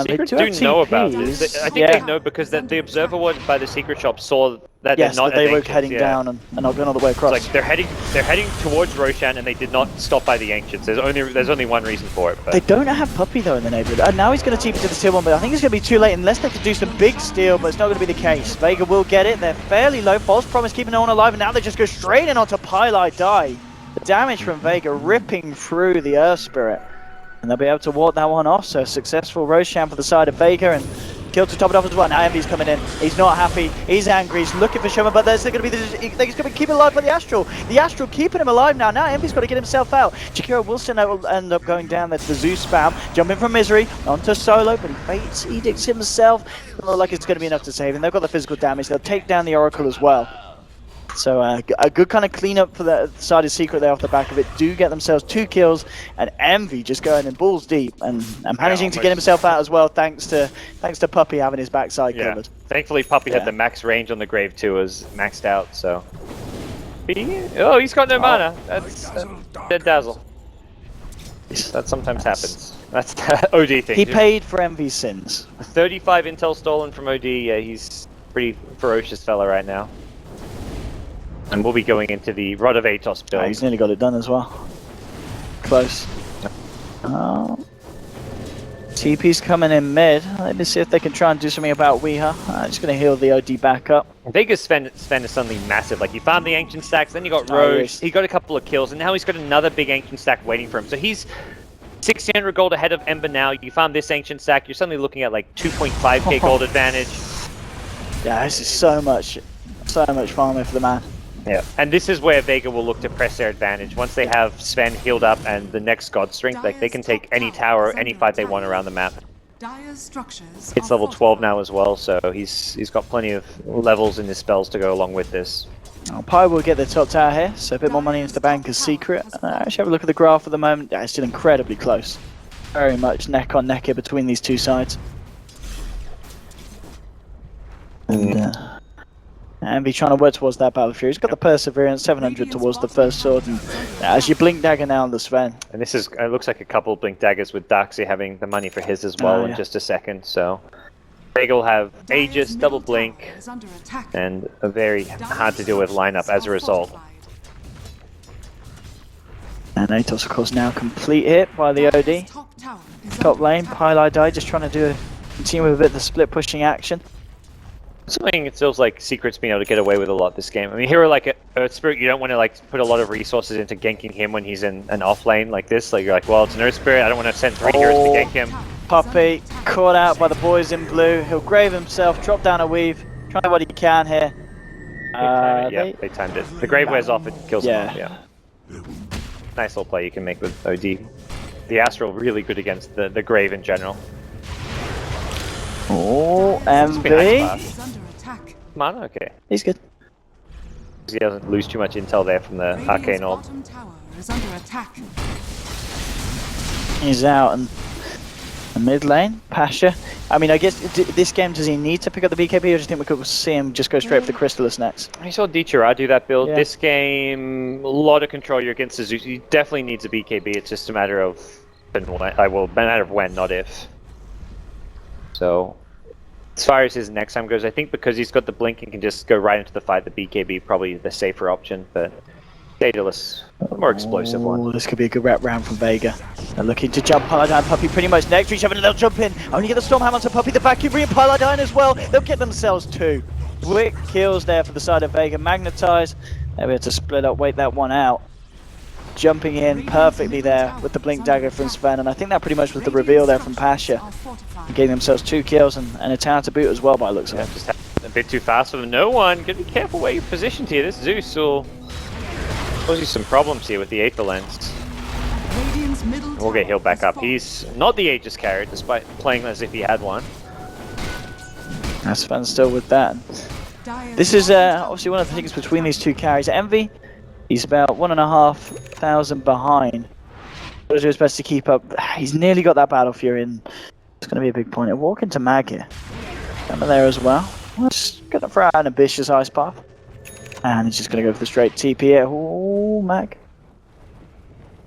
Secret do know about this. I think they know because the Observer Ward by the Secret shop saw that yes, they're not they were heading down and not going all the way across. It's like they're heading towards Roshan and they did not stop by the Ancients. There's only one reason for it. But. They don't have Puppy though in the neighborhood. And now he's going to TP to the tier 1, but I think it's going to be too late unless they can do some big steal, but it's not going to be the case. Vega will get it. They're fairly low. False Promise keeping no one alive, and now they just go straight in onto Pylai Die. The damage from Vega ripping through the Earth Spirit. And they'll be able to ward that one off. So a successful Roshan for the side of Vega, and kill to top it off as well. Now Envy's coming in. He's not happy. He's angry. He's looking for Sherman, but there's going to be this. He's going to keep it alive by the Astral. The Astral keeping him alive now. Now Envy's got to get himself out. Jakiro Wilson will end up going down there to the Zeus spam. Jumping from Misery onto Solo, but he fates Edicts himself. Doesn't look like it's going to be enough to save him. They've got the physical damage. They'll take down the Oracle as well. So a good kind of cleanup for the side of Secret there off the back of it. Do get themselves 2 kills, and Envy just going in balls deep and managing to get himself out as well, thanks to Puppy having his backside covered. Thankfully Puppy had the max range on the Grave too, was maxed out. So he's got no mana. That's dead Dazzle. That sometimes happens. That's the OD thing. He paid for Envy's sins. 35 intel stolen from OD. Yeah, he's pretty ferocious fella right now. And we'll be going into the Rod of Atos build. He's nearly got it done as well. Close. TP's coming in mid. Let me see if they can try and do something about Weeha. Just going to heal the OD back up. Vega's spend is suddenly massive. Like, he farmed the Ancient stacks, then you got Roche, he got a couple of kills, and now he's got another big Ancient stack waiting for him. So he's 1600 gold ahead of Ember now. You farm this Ancient stack, you're suddenly looking at like 2.5k gold advantage. Yeah, this is so much farming for the man. Yeah, and this is where Vega will look to press their advantage. Once they have Sven healed up and the next God Strength, like, they can take any tower, any fight they want around the map. It's level 12 now as well, so he's got plenty of levels in his spells to go along with this. Pi will get the top tower here, so a bit more money into the bank as Secret. Actually have a look at the graph at the moment. It's still incredibly close. Very much neck on neck here between these two sides. And be trying to work towards that Battle Fury. He's got the Perseverance, 700 towards the first sword, and as you blink dagger now on the Sven. And this is, it looks like a couple blink daggers with Darkseid having the money for his as well in just a second. So Vega will have Aegis, double blink, and a very hard to deal with lineup as a result. And Atos, of course, now complete hit by the OD. Top lane, Pylai Die, just trying to continue with a bit of the split pushing action. Something it feels like Secret's been able to get away with a lot this game. I mean, hero like Earth Spirit, you don't want to like put a lot of resources into ganking him when he's in an off lane like this. Like, you're like, well, it's an Earth Spirit, I don't want to send 3 heroes to gank him. Puppy caught out by the boys in blue. He'll grave himself, drop down a weave, try what he can here. They timed it. The grave wears off, it kills him off, Nice little play you can make with OD. The Astral really good against the grave in general. Oh, MB. Mana, okay. He's good. He doesn't lose too much intel there from the Arcane Orb. He's out and the mid lane, Pasha. I mean, I guess this game, does he need to pick up the BKB, or do you think we could see him just go straight for the Crystallis next? I saw Dichira do that build. This game, a lot of control. You're against the Zeus. He definitely needs a BKB. It's just a matter of when, not if. So, as far as his next time goes, I think because he's got the blink and can just go right into the fight, the BKB probably the safer option, but Daedalus, a more explosive one. This could be a good wrap round from Vega. They're looking to jump Paladin, Puppy pretty much next to each other, and they'll jump in. Only get the Stormhammer onto Puppy, the back and Paladin as well. They'll get themselves 2 quick kills there for the side of Vega. Magnetize, they'll be able to split up, wait that one out. jumping in perfectly there with the blink dagger from Sven, and I think that pretty much was the reveal there from Pasha. Getting themselves 2 kills and a tower to boot as well by looks of it. Just a bit too fast for them. No one. Gotta be careful where you're positioned here. This Zeus will cause you some problems here with the Aether Lens. We'll get healed back up. He's not the Aegis carrier, despite playing as if he had one. Sven still with that. This is obviously one of the things between these 2 carries. Envy, he's about 1,500 behind. He'll do his best to keep up. He's nearly got that Battle Fury, and it's going to be a big point. And walk into Mag here. Under there as well. Just going to throw out an ambitious Ice Path. And he's just going to go for the straight TP here. Ooh, Mag.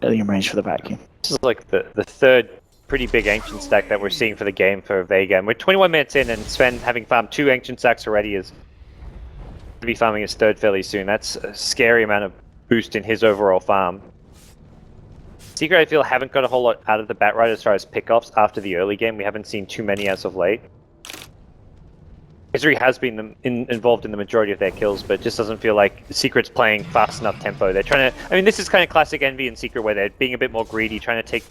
Getting in range for the vacuum. This is like the third pretty big Ancient stack that we're seeing for the game for Vega. And we're 21 minutes in, and Sven, having farmed 2 Ancient stacks already, is to be farming his 3rd fairly soon. That's a scary amount of boost in his overall farm. Secret, I feel, haven't got a whole lot out of the Batrider as far as pickoffs after the early game. We haven't seen too many as of late. Misery has been involved in the majority of their kills, but it just doesn't feel like Secret's playing fast enough tempo. They're trying to... I mean, this is kind of classic Envy and Secret, where they're being a bit more greedy, trying to take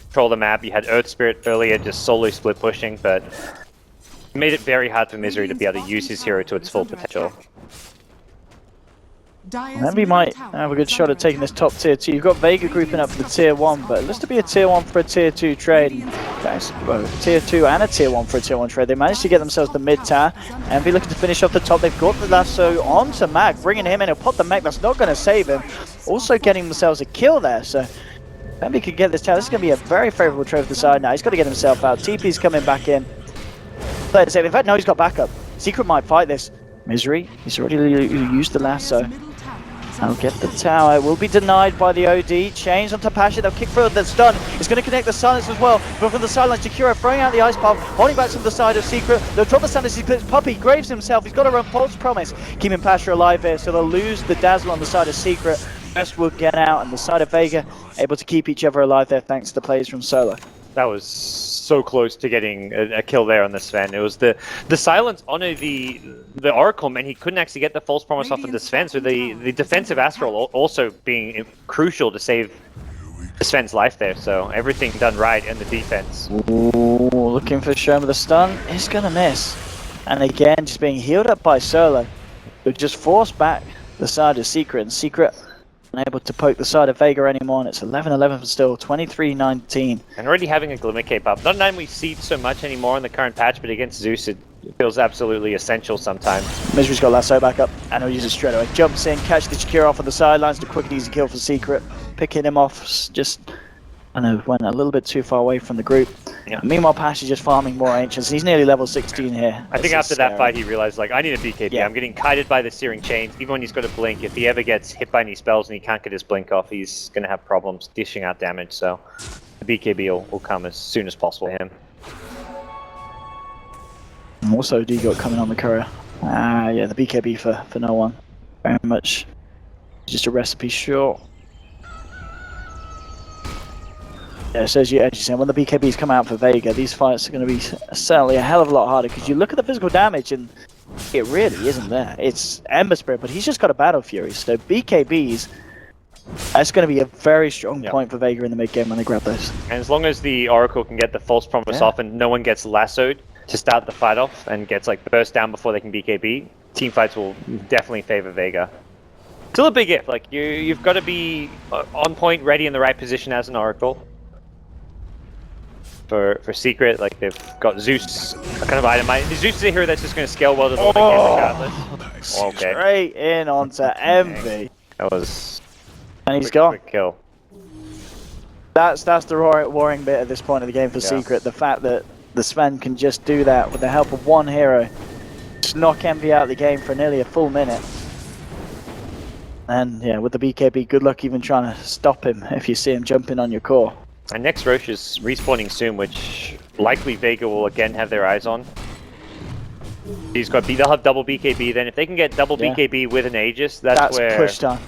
control of the map. You had Earth Spirit earlier, just solo split pushing, but it made it very hard for Misery to be able to use his hero to its full potential. Envy might have a good shot at taking this top tier 2. You've got Vega grouping up for the tier 1, but it looks to be a tier 1 for a tier 2 trade. Guys, both tier 2 and a tier 1 for a tier 1 trade. They managed to get themselves the mid tower. Envy looking to finish off the top. They've got the lasso onto Mag, bringing him in. He'll pop the mech. That's not going to save him. Also getting themselves a kill there, so Envy could get this tower. This is going to be a very favourable trade for the side now. He's got to get himself out. TP's coming back in. Player to save. In fact, no, he's got backup. Secret might fight this. Misery, he's already used the lasso. I'll get the tower. It will be denied by the OD. Change onto Pasha. They'll kick through the stun. It's going to connect the silence as well. But from the sidelines, Takuro throwing out the Ice Path, holding back to the side of Secret. They'll drop the stun as he splits. Puppy graves himself. He's got to run False Promise, keeping Pasha alive here. So they'll lose the Dazzle on the side of Secret. Rest will get out, and the side of Vega able to keep each other alive there thanks to the plays from Solo. That was so close to getting a kill there on the Sven. It was the silence on the Oracle, man. He couldn't actually get the false promise off of the Sven, so the defensive Astral also being crucial to save the Sven's life there. So everything done right in the defense. Ooh, looking for Sherm with the stun. He's gonna miss. And again, just being healed up by Solo, who just forced back the side of Secret, and Secret unable to poke the side of Vega anymore, and it's 11-11 still, 23-19. And already having a Glimmer Cape up. Not that we see so much anymore in the current patch, but against Zeus it feels absolutely essential sometimes. Misery's got lasso back up, and he'll use it straight away. Jumps in, catch the Shakira off on the sidelines, the quick and easy kill for Secret. Picking him off, just, I know, went a little bit too far away from the group. Yeah. Meanwhile, Pash is just farming more Ancients. He's nearly level 16 here. I think after that fight he realized, like, I need a BKB. Yeah. I'm getting kited by the Searing Chains. Even when he's got a blink, if he ever gets hit by any spells and he can't get his blink off, he's going to have problems dishing out damage. So the BKB will come as soon as possible for him. And also D-Got coming on the courier. Yeah, the BKB for no one. Very much just a recipe short. Yeah, so as you said, when the BKBs come out for Vega, these fights are going to be certainly a hell of a lot harder, because you look at the physical damage and it really isn't there. It's Ember Spirit, but he's just got a Battle Fury, so BKBs, that's going to be a very strong point for Vega in the mid game when they grab those. And as long as the Oracle can get the false promise off and no one gets lassoed to start the fight off and gets like burst down before they can BKB, team fights will definitely favor Vega. Still a big if, like you've got to be on point, ready in the right position as an Oracle. For Secret, like they've got Zeus kind of itemized. Zeus is a hero that's just going to scale well to the late game regardless. Okay. Straight in onto Envy. That was... And he's gone. Quick kill. That's the warring bit at this point of the game for Secret. The fact that the Sven can just do that with the help of one hero. Just knock Envy out of the game for nearly a full minute. And yeah, with the BKB, good luck even trying to stop him if you see him jumping on your core. And next Roche is respawning soon, which likely Vega will again have their eyes on. He's got they'll have double BKB. Then if they can get double BKB with an Aegis, that's where push time.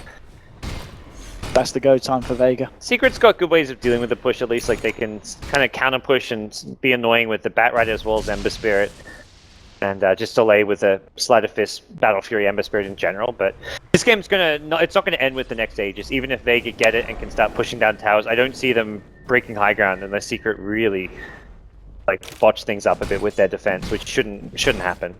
That's the go time for Vega. Secret's got good ways of dealing with the push, at least. Like they can kind of counter push and be annoying with the Batrider as well as Ember Spirit, and just delay with a Sleight of Fist, Battle Fury, Ember Spirit in general. But This game's it's not gonna end with the next Aegis, even if Vega get it and can start pushing down towers. I don't see them breaking high ground unless Secret really like botch things up a bit with their defense, which shouldn't happen.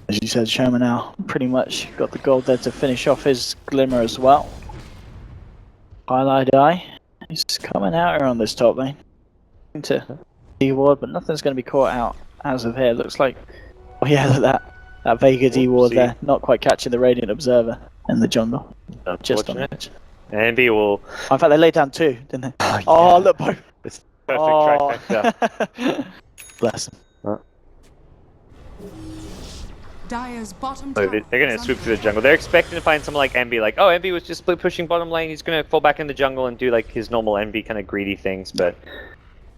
As you said, Sherman now pretty much got the gold there to finish off his Glimmer as well. Highlight Eye is coming out here on this top lane. To D-Ward, but nothing's going to be caught out as of here. Looks like, oh yeah, look at that Vega D-Ward there, not quite catching the Radiant Observer in the jungle. Just on edge. And Envy will... Oh, in fact, they laid down two, didn't they? Oh, look, both. It's perfect trifecta. Bless them. Dire's bottom So tower they're going to is swoop under through the jungle. They're expecting to find someone like Envy, like, oh, Envy was just pushing bottom lane, he's going to fall back in the jungle and do like his normal Envy kind of greedy things, but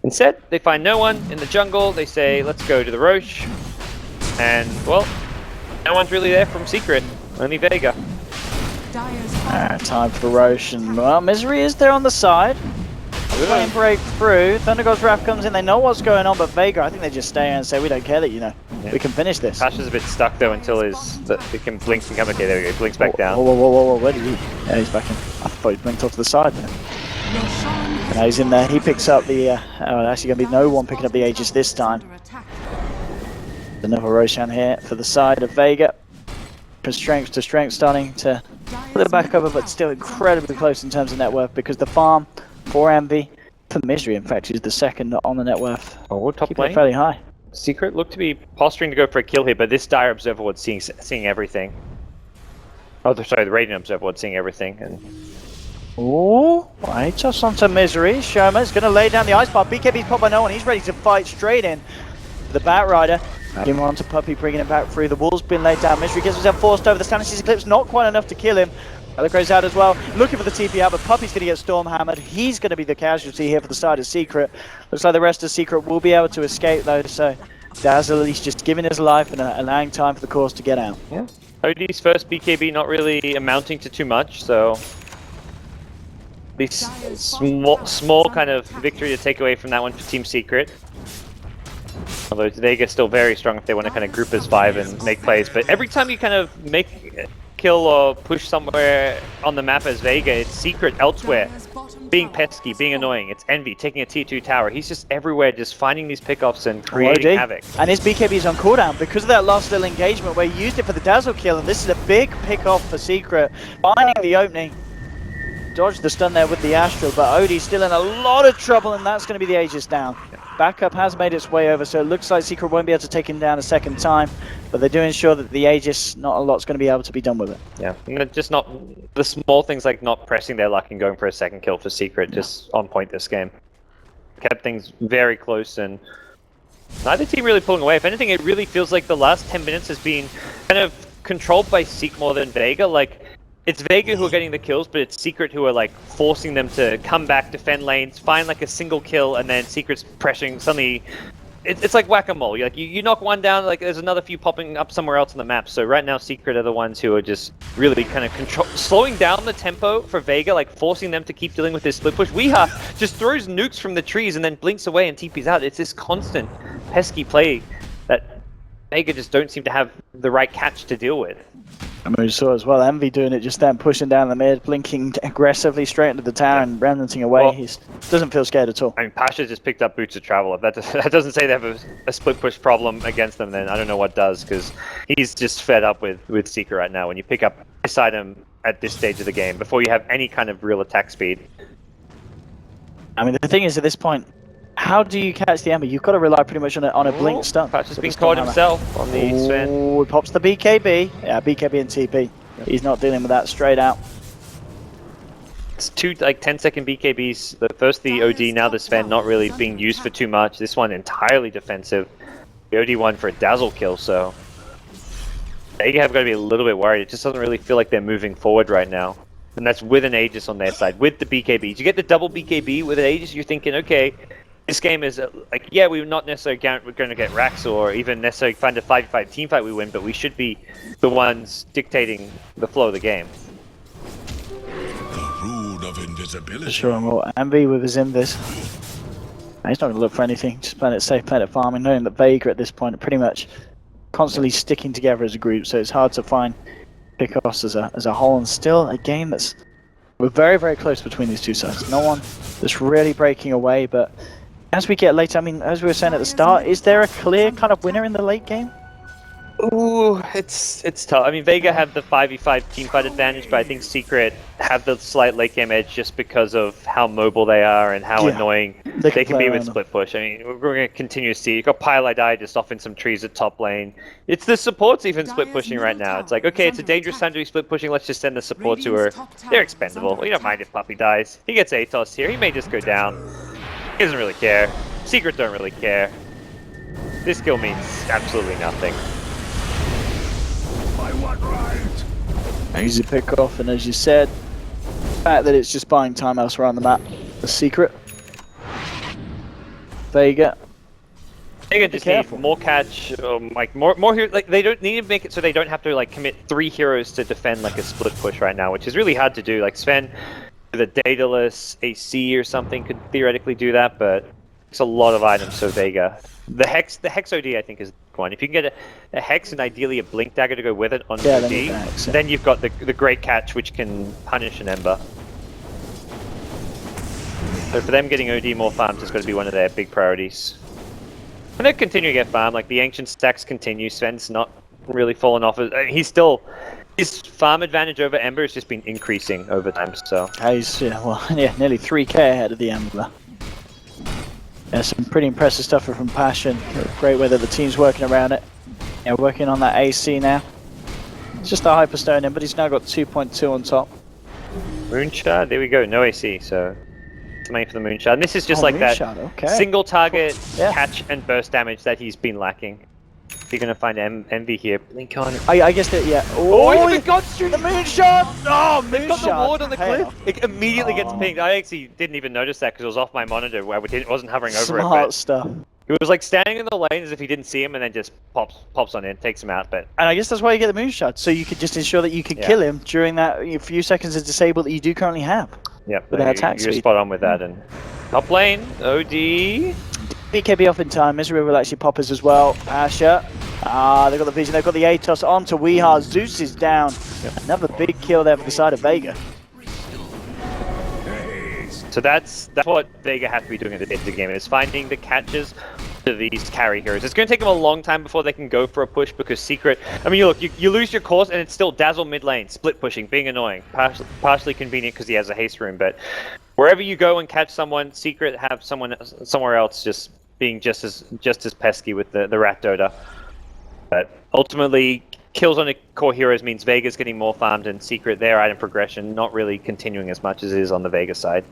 instead, they find no one in the jungle. They say, let's go to the Roche. And, well, no one's really there from Secret, only Vega. Dire's Time for Roche, and well, Misery is there on the side. Flame break through. Thunder God's Wrath comes in. They know what's going on, but Vega, I think they just stay here and say, we don't care that you know. Yeah. We can finish this. Pasha's a bit stuck though until it can blink and come. Okay, there we go. He blinks back down. Whoa, where did he? Yeah, he's back in. I thought he blinked off to the side there. Now he's in there. He picks up the. Actually, going to be no one picking up the Aegis this time. Another Roshan here for the side of Vega. From strength to strength, starting to put it back over, but still incredibly close in terms of net worth because the farm for Envy, for Misery, in fact, is the second on the net worth. Oh, top Keeping it lane. fairly high. Secret looked to be posturing to go for a kill here, but this Dire Observer was seeing everything. Oh, sorry, the Radiant Observer was seeing everything. And Oh, right, just onto Misery. Sherman's going to lay down the ice bar. BKB's popped by no one. He's ready to fight straight in. The Bat Rider. Give him on to Puppey, bringing it back through. The wall's been laid down. Misery gets himself forced over. The Stanicy's Eclipse, not quite enough to kill him. Elecro's out as well, looking for the TP out, but Puppey's going to get storm hammered. He's going to be the casualty here for the side of Secret. Looks like the rest of Secret will be able to escape though, so Dazzle at least just giving his life and allowing time for the course to get out. yeah, OD's first BKB not really amounting to too much, so this small kind of victory to take away from that one for Team Secret. Although Vega's still very strong if they want to kind of group as 5 and make plays, but every time you kind of kill or push somewhere on the map as Vega, it's Secret elsewhere. Being pesky, being annoying. It's Envy taking a T2 tower. He's just everywhere, just finding these pickoffs and creating havoc. And his BKB is on cooldown because of that last little engagement where he used it for the Dazzle kill, and this is a big pickoff for Secret. Finding the opening. Dodged the stun there with the Astral, but Odie's still in a lot of trouble, and that's going to be the Aegis down. Backup has made its way over, so it looks like Secret won't be able to take him down a second time, but they do ensure that the Aegis, not a lot's going to be able to be done with it. Yeah, just not the small things like not pressing their luck and going for a second kill for Secret, just on point this game. Kept things very close, and neither team really pulling away. If anything, it really feels like the last 10 minutes has been kind of controlled by Seek more than Vega. Like, it's Vega who are getting the kills, but it's Secret who are like forcing them to come back, defend lanes, find like a single kill, and then Secret's pressuring. Suddenly, it's like whack-a-mole. You knock one down, like there's another few popping up somewhere else on the map. So right now, Secret are the ones who are just really kind of slowing down the tempo for Vega, like forcing them to keep dealing with this split push. Weeha just throws nukes from the trees and then blinks away and TP's out. It's this constant pesky play that Vega just don't seem to have the right catch to deal with. I mean, we saw as well Envy doing it just then, pushing down the mid, blinking aggressively straight into the tower and remnanting away. Well, he doesn't feel scared at all. I mean, Pasha just picked up Boots of Travel. If that doesn't say they have a split push problem against them, then I don't know what does, because he's just fed up with Seeker right now. When you pick up this item at this stage of the game, before you have any kind of real attack speed. I mean, the thing is, at this point, how do you catch the Ember? You've got to rely pretty much on a blink stun. Pasha's been caught himself on the Sven. Oh, he pops the BKB. Yeah, BKB and TP. Yep. He's not dealing with that straight out. It's two like 10-second BKBs. First the OD, now the Sven, not really being used for too much. This one entirely defensive. The OD one for a Dazzle kill, so they have got to be a little bit worried. It just doesn't really feel like they're moving forward right now. And that's with an Aegis on their side, with the BKBs. You get the double BKB with an Aegis, you're thinking, okay, this game is like, yeah, we're not necessarily going to get racks or even necessarily find a 5v5 team fight we win, but we should be the ones dictating the flow of the game. The rune of invisibility. For sure, well, Envy with his Invis. He's not going to look for anything, just playing it safe, playing it farming, knowing that Vega at this point are pretty much constantly sticking together as a group, so it's hard to find pickoffs as a whole. And still a game we're very, very close between these two sides. No one that's really breaking away, but as we get later, I mean, as we were saying at the start, is there a clear kind of winner in the late game? Ooh, it's tough. I mean, Vega have the 5v5 teamfight advantage, but I think Secret have the slight late game edge just because of how mobile they are and how annoying they can be with split push. I mean, we're going to continue to see. You've got Pylai just off in some trees at top lane. It's the supports even split pushing right now. It's like, okay, it's a dangerous time to be split pushing. Let's just send the supports who are they're expendable. We don't mind if Puppy dies. He gets Atos here. He may just go down. He doesn't really care. Secret don't really care. This kill means absolutely nothing. Easy pick off, and as you said, the fact that it's just buying time elsewhere on the map, the Secret. Vega just need more catch, like more here. Like they don't need to make it so they don't have to like commit 3 heroes to defend like a split push right now, which is really hard to do. Like Sven, with a dataless AC or something could theoretically do that, but it's a lot of items. So Vega, the Hex OD I think is one. If you can get a Hex and ideally a Blink Dagger to go with it on OD, then you've got the great catch which can punish an Ember. So for them, getting OD more farms is going to be one of their big priorities. And they're continuing to get farm, like the ancient stacks continue. Sven's not really fallen off. He's still, his farm advantage over Ember has just been increasing over time, so. He's, nearly 3k ahead of the Ember. Yeah, some pretty impressive stuff from Passion. Great way that the team's working around it. Yeah, working on that AC now. It's just a Hyperstone in, but he's now got 2.2 on top. Moonshard, there we go, no AC, so money for the Moonshard. And this is just like Moonshard, that single target catch and burst damage that he's been lacking. You're gonna find Envy here. Blink on. I guess that, yeah. Oh, he got through the Moonshot! Oh, they've got the ward on the cliff. It immediately gets pinged. I actually didn't even notice that because it was off my monitor where it wasn't hovering over it. Smart stuff. It was like standing in the lane as if he didn't see him and then just pops on in, takes him out. But and I guess that's why you get the Moonshot, so you could just ensure that you can kill him during that few seconds of disable that you do currently have. Yep, you're spot on with that. And top lane, OD. BKB off in time. Misery will actually pop us as well. Asher. They've got the vision, they've got the Atos onto Weehar. Zeus is down. Another big kill there for the side of Vega. So that's what Vega have to be doing at the end of the game, is finding the catches to these carry heroes. It's going to take them a long time before they can go for a push because Secret... I mean, look, you lose your course and it's still Dazzle mid lane, split pushing, being annoying. Partially convenient because he has a haste rune, but wherever you go and catch someone, Secret have someone somewhere else just being just as pesky with the Rat Dota. But ultimately, kills on the core heroes means Vega's getting more farmed and Secret, their item progression, not really continuing as much as it is on the Vega side.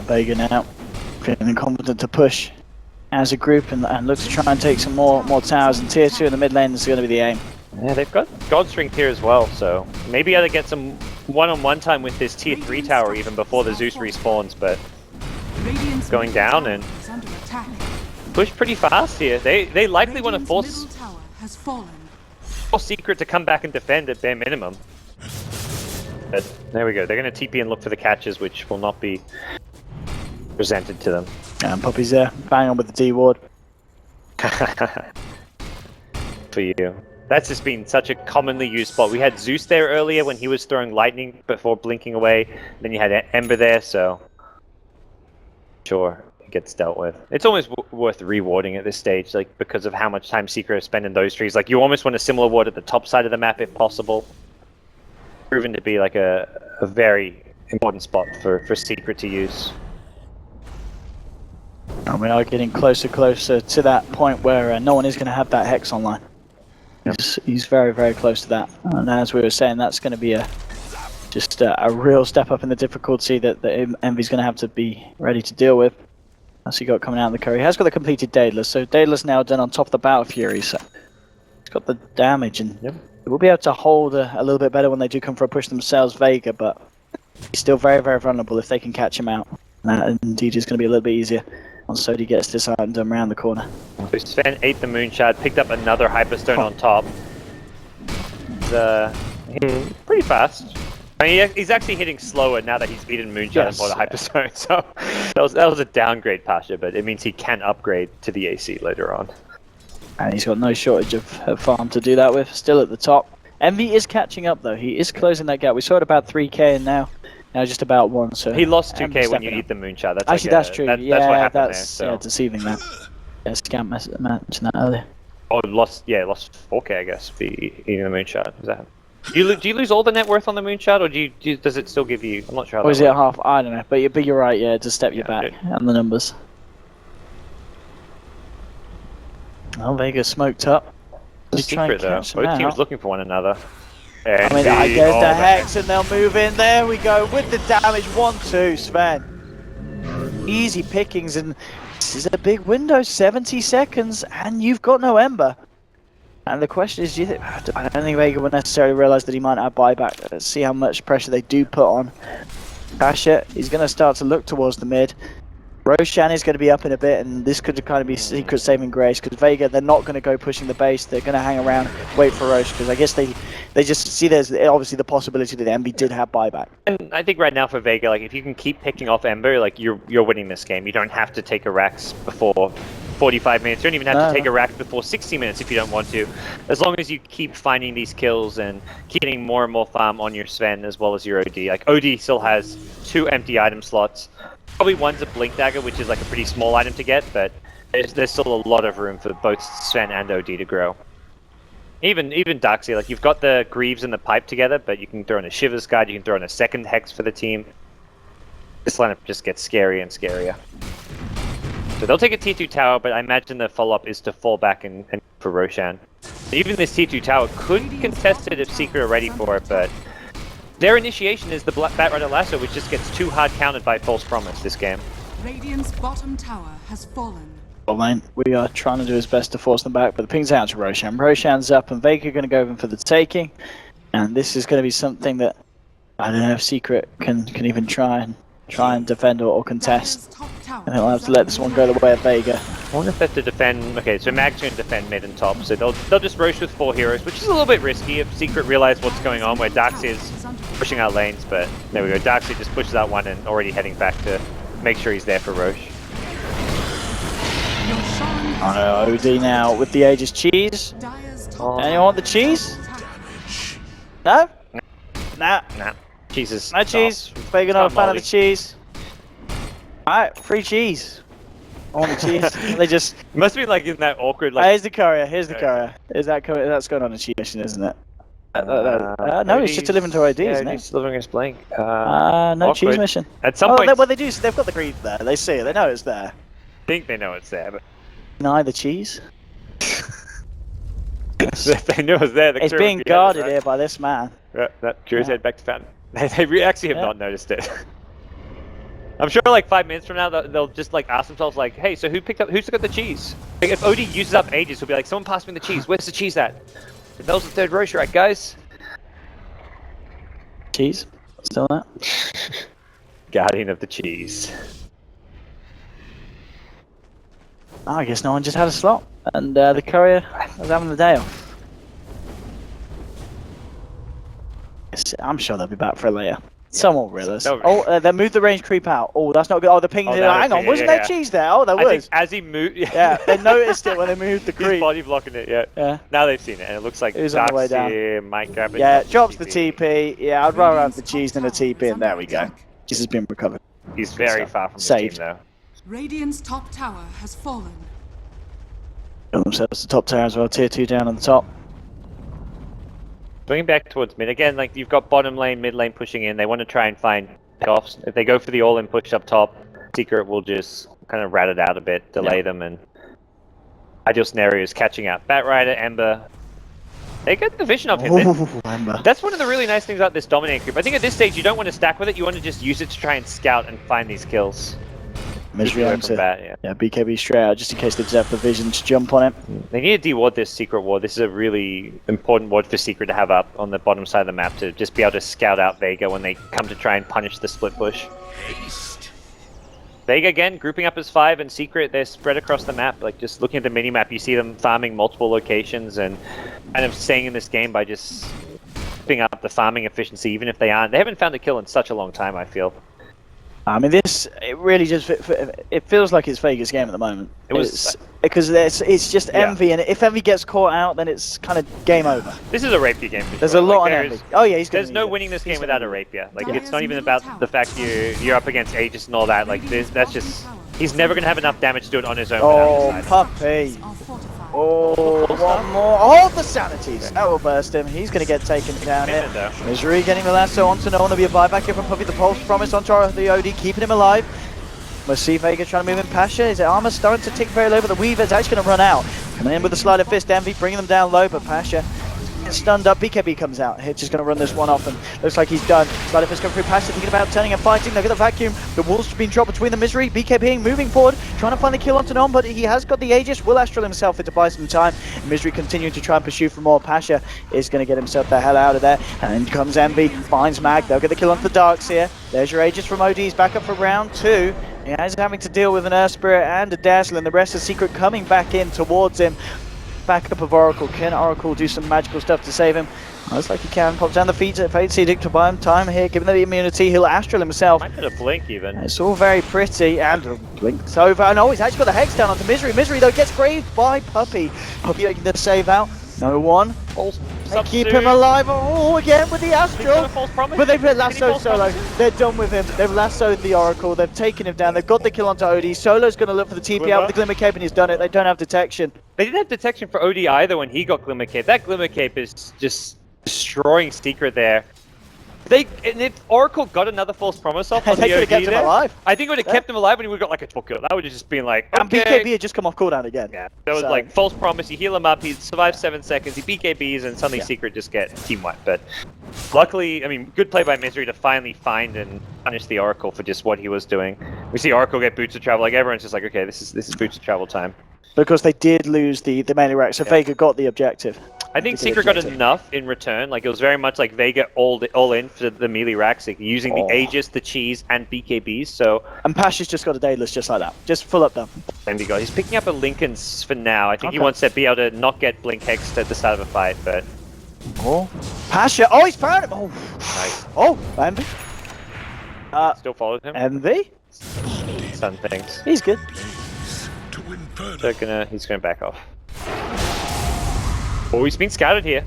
Vega now feeling confident to push as a group and look to try and take some more towers. And tier 2 in the mid lane is going to be the aim. Yeah, they've got Godstring here as well, so maybe able to get some one-on-one time with this tier 3 tower even before the Zeus respawns, but going down and push pretty fast here. They likely want to force Secret to come back and defend at bare minimum. But there we go. They're going to TP and look for the catches, which will not be presented to them. And Puppy's there, bang on with the D ward. For you. That's just been such a commonly used spot. We had Zeus there earlier when he was throwing lightning before blinking away. Then you had Ember there, so sure, it gets dealt with. It's almost worth rewarding at this stage, like because of how much time Secret has spent in those trees. Like you almost want a similar ward at the top side of the map if possible. Proven to be like a very important spot for Secret to use. And we are getting closer to that point where no one is going to have that Hex online. Yep. He's very, very close to that. And as we were saying, that's going to be just a real step up in the difficulty that Envy's going to have to be ready to deal with. As he got coming out in the curry. He has got the completed Daedalus, so Daedalus now done on top of the Battle Fury, so he's got the damage and they will be able to hold a little bit better when they do come for a push themselves, Vega, but he's still very, very vulnerable if they can catch him out. That indeed is going to be a little bit easier once Sodi gets this item done around the corner. So Sven ate the Moonshard, picked up another Hyperstone on top. He's pretty fast. I mean, he's actually hitting slower now that he's eaten Moonshard and bought a Hyperstone, so that was a downgrade Pasha, but it means he can upgrade to the AC later on. And he's got no shortage of farm to do that with. Still at the top. Envy is catching up though. He is closing that gap. We saw it about 3k and now just about 1. So he lost 2k when stepping you up. eat the moonshot. That's Actually, like that's true. That's yeah, what happened that's there. So. deceiving that. Yeah, Scamp mentioned that earlier. Oh, lost 4k, I guess, for eating the moonshot. Is that? Do you lose all the net worth on the moonshot, or does it still give you? I'm not sure how Or that is it works. half? I don't know. But you're right. Yeah, to step you back on the numbers. Well, Vega smoked up. Just secret though. Both teams looking for one another. I mean, I guess the Hex, and they'll move in. There we go with the damage. 1-2, Sven. Easy pickings, and this is a big window. 70 seconds, and you've got no Ember. And the question is, I don't think Vega will necessarily realize that he might have buyback. Let's see how much pressure they do put on Pasha. He's going to start to look towards the mid. Roshan is going to be up in a bit, and this could kind of be secret saving grace, because Vega, they're not going to go pushing the base. They're going to hang around, wait for Rosh, because I guess they just see there's obviously the possibility that Ember did have buyback. And I think right now for Vega, like if you can keep picking off Ember, like you're winning this game. You don't have to take a Rax before 45 minutes. You don't even have to take a Rax before 60 minutes if you don't want to. As long as you keep finding these kills and keep getting more and more farm on your Sven as well as your OD. Like OD still has 2 empty item slots. Probably one's a Blink Dagger, which is like a pretty small item to get, but there's still a lot of room for both Sven and OD to grow. Even Darkseid, like you've got the Greaves and the Pipe together, but you can throw in a Shiver's Guide, you can throw in a second Hex for the team. This lineup just gets scarier and scarier. So they'll take a T2 tower, but I imagine the follow-up is to fall back and for Roshan. Even this T2 tower could contest it if Secret are ready for it, but their initiation is the Batrider Lasso, which just gets too hard countered by False Promise this game. Radiant's bottom tower has fallen. Lane. We are trying to do his best to force them back, but the ping's out to Roshan. Roshan's up, and Vega are going to go in for the taking. And this is going to be something that I don't know if Secret can even try and defend or contest. I think we'll have to let this one go the way of Vega. I wonder if they have to defend. Okay, so Mag's going to defend mid and top, so they'll just roast with 4 heroes, which is a little bit risky if Secret realize what's going on, where Darkseid is pushing out lanes. But there we go. Darkseid just pushes out one and already heading back to make sure he's there for Roche. OD now with the Aegis cheese. Anyone want the cheese? No? Nah. Cheese is no cheese. Vega not a fan of the cheese. Alright, free cheese. I want the cheese. They just must be like in that awkward like. Here's the courier. Here's the courier. Is that that's going on a cheese mission, isn't it? No, it's just delivering to ID, isn't it? He's delivering his blank. No awkward. cheese mission. At some point, well, they do. They've got the greed there. They see it. They know it's there. I think they know it's there, but deny the cheese. if they knew it was there, it's being guarded here by this man. That Drew's head back to fountain. They actually have not noticed it. I'm sure like 5 minutes from now they'll just like ask themselves like, hey, so who's got the cheese? Like, if OD uses up Aegis, he'll be like, someone pass me the cheese. Where's the cheese at? That was the third Roche, right, guys? Cheese? Still that? Guardian of the cheese. Oh, I guess no one just had a slot, and the courier was having the day off. I'm sure they'll be back for it later. Someone will us. They moved the range creep out. Oh, that's not good. Oh, the ping. Hang on, wasn't there cheese there? Oh, there was. I think as he moved. Yeah, they noticed it when they moved the creep. He's body blocking it. Yeah. Now they've seen it, and it looks like He's on the way down. Might grab it. Yeah, drops the TP. Yeah, I'd rather have the cheese than the TP, and there we go. Cheese has been recovered. He's very far from the team, though. Radiant's top tower has fallen. Got themselves the top tower as well. Tier 2 down on the top. Swinging back towards mid again, like you've got bottom lane, mid lane pushing in. They want to try and find offs. If they go for the all-in push up top, Secret will just kind of rat it out a bit, delay them, and ideal scenario is catching out. Batrider, Ember. They get the vision of him. Ember. That's one of the really nice things about this dominating group. I think at this stage you don't want to stack with it. You want to just use it to try and scout and find these kills. Misery onto BKB straight out just in case they just have the vision to jump on it. They need to deward this Secret ward. This is a really important ward for Secret to have up on the bottom side of the map to just be able to scout out Vega when they come to try and punish the split push. Vega again, grouping up as 5, and Secret, they're spread across the map. Like just looking at the mini-map, you see them farming multiple locations and kind of staying in this game by just upping up the farming efficiency, even if they aren't. They haven't found a kill in such a long time, I feel. I mean, it really just it feels like it's Vega's game at the moment. It was because it's just Envy, and if Envy gets caught out, then it's kind of game over. This is a rapier game. There's a lot on Envy. Oh yeah, there's no winning this game without a rapier. Like it's not even about the fact you're up against Aegis and all that. Like that's just he's never gonna have enough damage to do it on his own. Oh, puppy. Oh, one more. Oh, the sanities. That will burst him. He's going to get taken down here. Misery getting the lasso onto no one. There'll be a buyback here from Puppy. The Pulse promise onto the OD, keeping him alive. We'll see Vega trying to move in. Pasha, his armor starting to tick very low, but the Weaver's actually going to run out. Coming in with the Slider Fist, Envy bringing them down low, but Pasha stunned up. BKB comes out. Hitch is going to run this one off, and looks like he's done. Slider Fist coming through. Pasha thinking about turning and fighting. Look at the vacuum. The walls being dropped between the Misery. BKB moving forward, trying to find the kill onto Non, but he has got the Aegis. Will Astral himself in to buy some time. Misery continuing to try and pursue for more. Pasha is going to get himself the hell out of there. And in comes Envy, finds Mag. They'll get the kill onto the Darks here. There's your Aegis from OD. He's back up for round 2. He is having to deal with an Earth Spirit and a Dazzle, and the rest of Secret coming back in towards him. Backup of Oracle. Can Oracle do some magical stuff to save him? Looks like he can. Pops down the feet. Fate Edict to buy him time here, giving the immunity. He'll Astral himself. Might put a blink even. It's all very pretty, and blink's over. And oh, he's actually got the Hex down onto Misery. Misery though gets graved by Puppy. Puppy making the save out. No one. They keep him alive. Oh, again with the Astral. But they've lassoed Solo. They're done with him. They've lassoed the Oracle. They've taken him down. They've got the kill onto OD. Solo's going to look for the TP out with the Glimmer Cape, and he's done it. They don't have detection. They didn't have detection for OD either when he got Glimmer Cape. That Glimmer Cape is just destroying Secret there. And if Oracle got another false promise off on the OD kept him alive. I think it would have kept him alive and he would have got like a triple kill. That would have just been like, okay. And BKB had just come off cooldown again. Yeah, that was like false promise, you heal him up, he survives 7 seconds, he BKBs and suddenly Secret just get team wiped. But luckily, I mean, good play by Misery to finally find and punish the Oracle for just what he was doing. We see Oracle get boots of travel, like everyone's just like, okay, this is boots of travel time. Because they did lose the melee rack, so Vega got the objective. I think Secret got enough in return. Like it was very much like Vega all in for the melee racks, like using the Aegis, the cheese, and BKBs. So and Pasha's just got a Daedalus just like that, just full up done. He's picking up a Lincoln's for now. I think he wants to be able to not get blink hexed at the start of a fight, but Pasha! Oh, he's found him! Oh, nice. Oh, Envy. Still followed him. Envy. Stun things. He's good. He's gonna back off. Oh, he's been scouted here.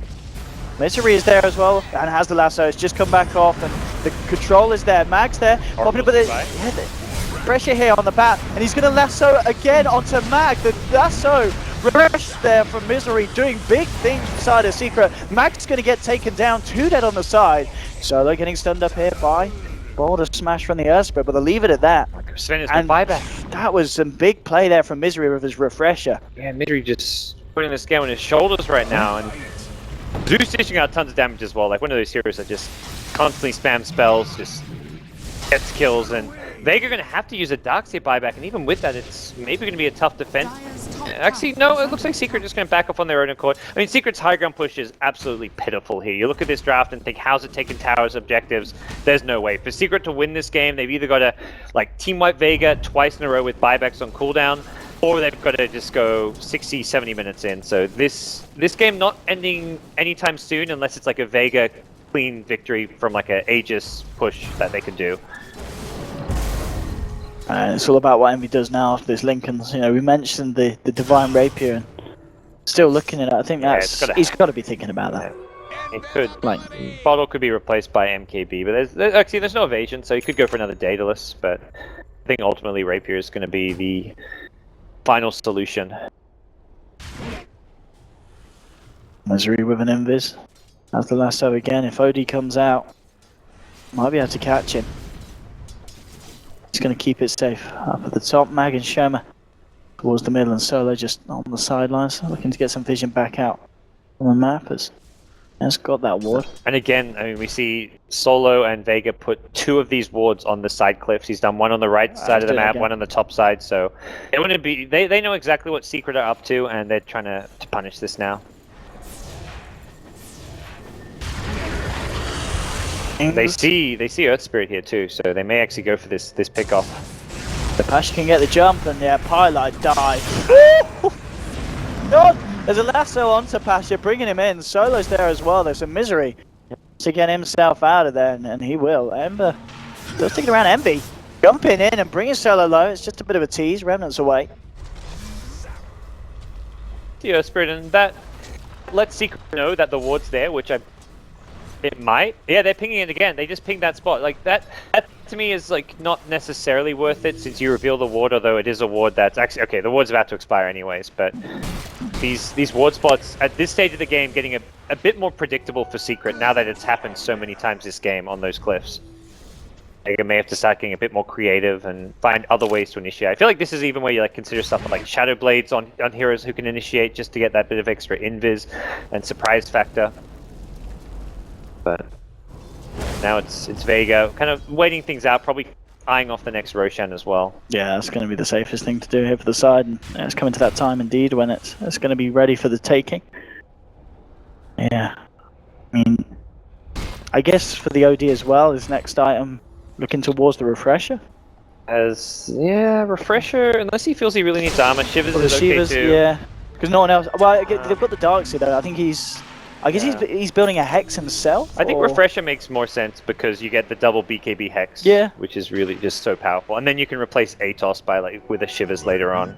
Misery is there as well, and has the lasso. It's just come back off, and the control is there. Mag's there. Popping up with the pressure here on the bat, and he's going to lasso again onto Mag. The lasso rush there from Misery, doing big things inside of Secret. Mag's going to get taken down, 2 dead on the side. Solo getting stunned up here by Boulder smash from the Earthspread, but they'll leave it at that. Sven is the buyback. That was some big play there from Misery with his refresher. Yeah, Misery just putting this game on his shoulders right now, and Zeus dishing out tons of damage as well. Like one of those heroes that just constantly spam spells, just gets kills, and Vega are going to have to use a Darkseer buyback, and even with that, it's maybe going to be a tough defense. Actually, no, it looks like Secret just going to back up on their own accord. I mean, Secret's high ground push is absolutely pitiful here. You look at this draft and think, how's it taking towers objectives? There's no way. For Secret to win this game, they've either got to like team wipe Vega twice in a row with buybacks on cooldown, or they've got to just go 60, 70 minutes in. So this game not ending anytime soon unless it's like a Vega clean victory from like a Aegis push that they can do. It's all about what Envy does now after this Lincoln's. You know, we mentioned the Divine Rapier, and still looking at it. I think he's got to be thinking about that. It could. Like, Bottle could be replaced by MKB, but there's no evasion, so he could go for another Daedalus, but I think ultimately Rapier is going to be the final solution. Misery with an Invis. That's the lasso again. If OD comes out, might be able to catch him. He's going to keep it safe. Up at the top, Mag and Shoma towards the middle, and Solo just on the sidelines, looking to get some vision back out on the map. Has got that ward. And again, I mean, we see Solo and Vega put 2 of these wards on the side cliffs. He's done one on the right side of the map, one on the top side. So it wouldn't be. They know exactly what Secret are up to, and they're trying to punish this now. They see Earth Spirit here too, so they may actually go for this pick off. The Pasha can get the jump, and yeah, Pylite dies. God, there's a lasso onto Pasha, bringing him in. Solo's there as well. There's some Misery to get himself out of there, and he will. Ember still sticking around. Envy Jumping in and bringing solo low. It's just a bit of a tease. Remnants away. Yeah, Spirit, and that lets Secret know that the ward's there, which it might. Yeah, they're pinging it again. They just pinged that spot. Like that to me is like not necessarily worth it since you reveal the ward, although it is a ward that's actually okay. The ward's about to expire anyways, but these ward spots at this stage of the game getting a bit more predictable for Secret now that it's happened so many times this game on those cliffs. Vega may have to start getting a bit more creative and find other ways to initiate. I feel like this is even where you like consider stuff like Shadow Blades on heroes who can initiate just to get that bit of extra invis and surprise factor. But now it's Vega kind of waiting things out, probably eyeing off the next Roshan as well. Yeah, that's going to be the safest thing to do here for the side, and it's coming to that time indeed when it's going to be ready for the taking. Yeah, I mean, I guess for the OD as well, his next item looking towards the refresher. Refresher, unless he feels he really needs armor. Shivers is okay too. Yeah, because no one else. Well, they've got the Darkseid though. I think he's building a Hex himself. I think Refresher makes more sense because you get the double BKB Hex. Yeah, which is really just so powerful, and then you can replace Atos by with a Shivers later on.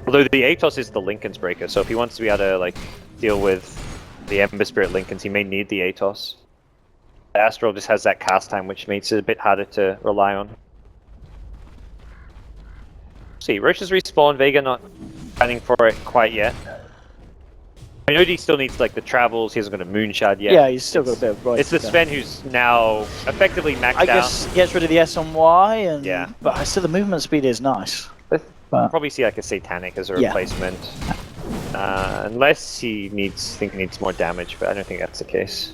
Although the Atos is the Linken's breaker, so if he wants to be able to like deal with the Ember Spirit Linkens, he may need the Atos. The Astral just has that cast time, which makes it a bit harder to rely on. See, Roche has respawned, Vega not planning for it quite yet. I know he still needs like the travels, he hasn't got a Moonshard yet. Yeah, he's still got a bit of voice. It's the Sven who's now effectively maxed out. I guess he gets rid of the S on Y, and yeah. But still the movement speed is nice. But probably see like a Satanic as a replacement. Unless he think he needs more damage, but I don't think that's the case.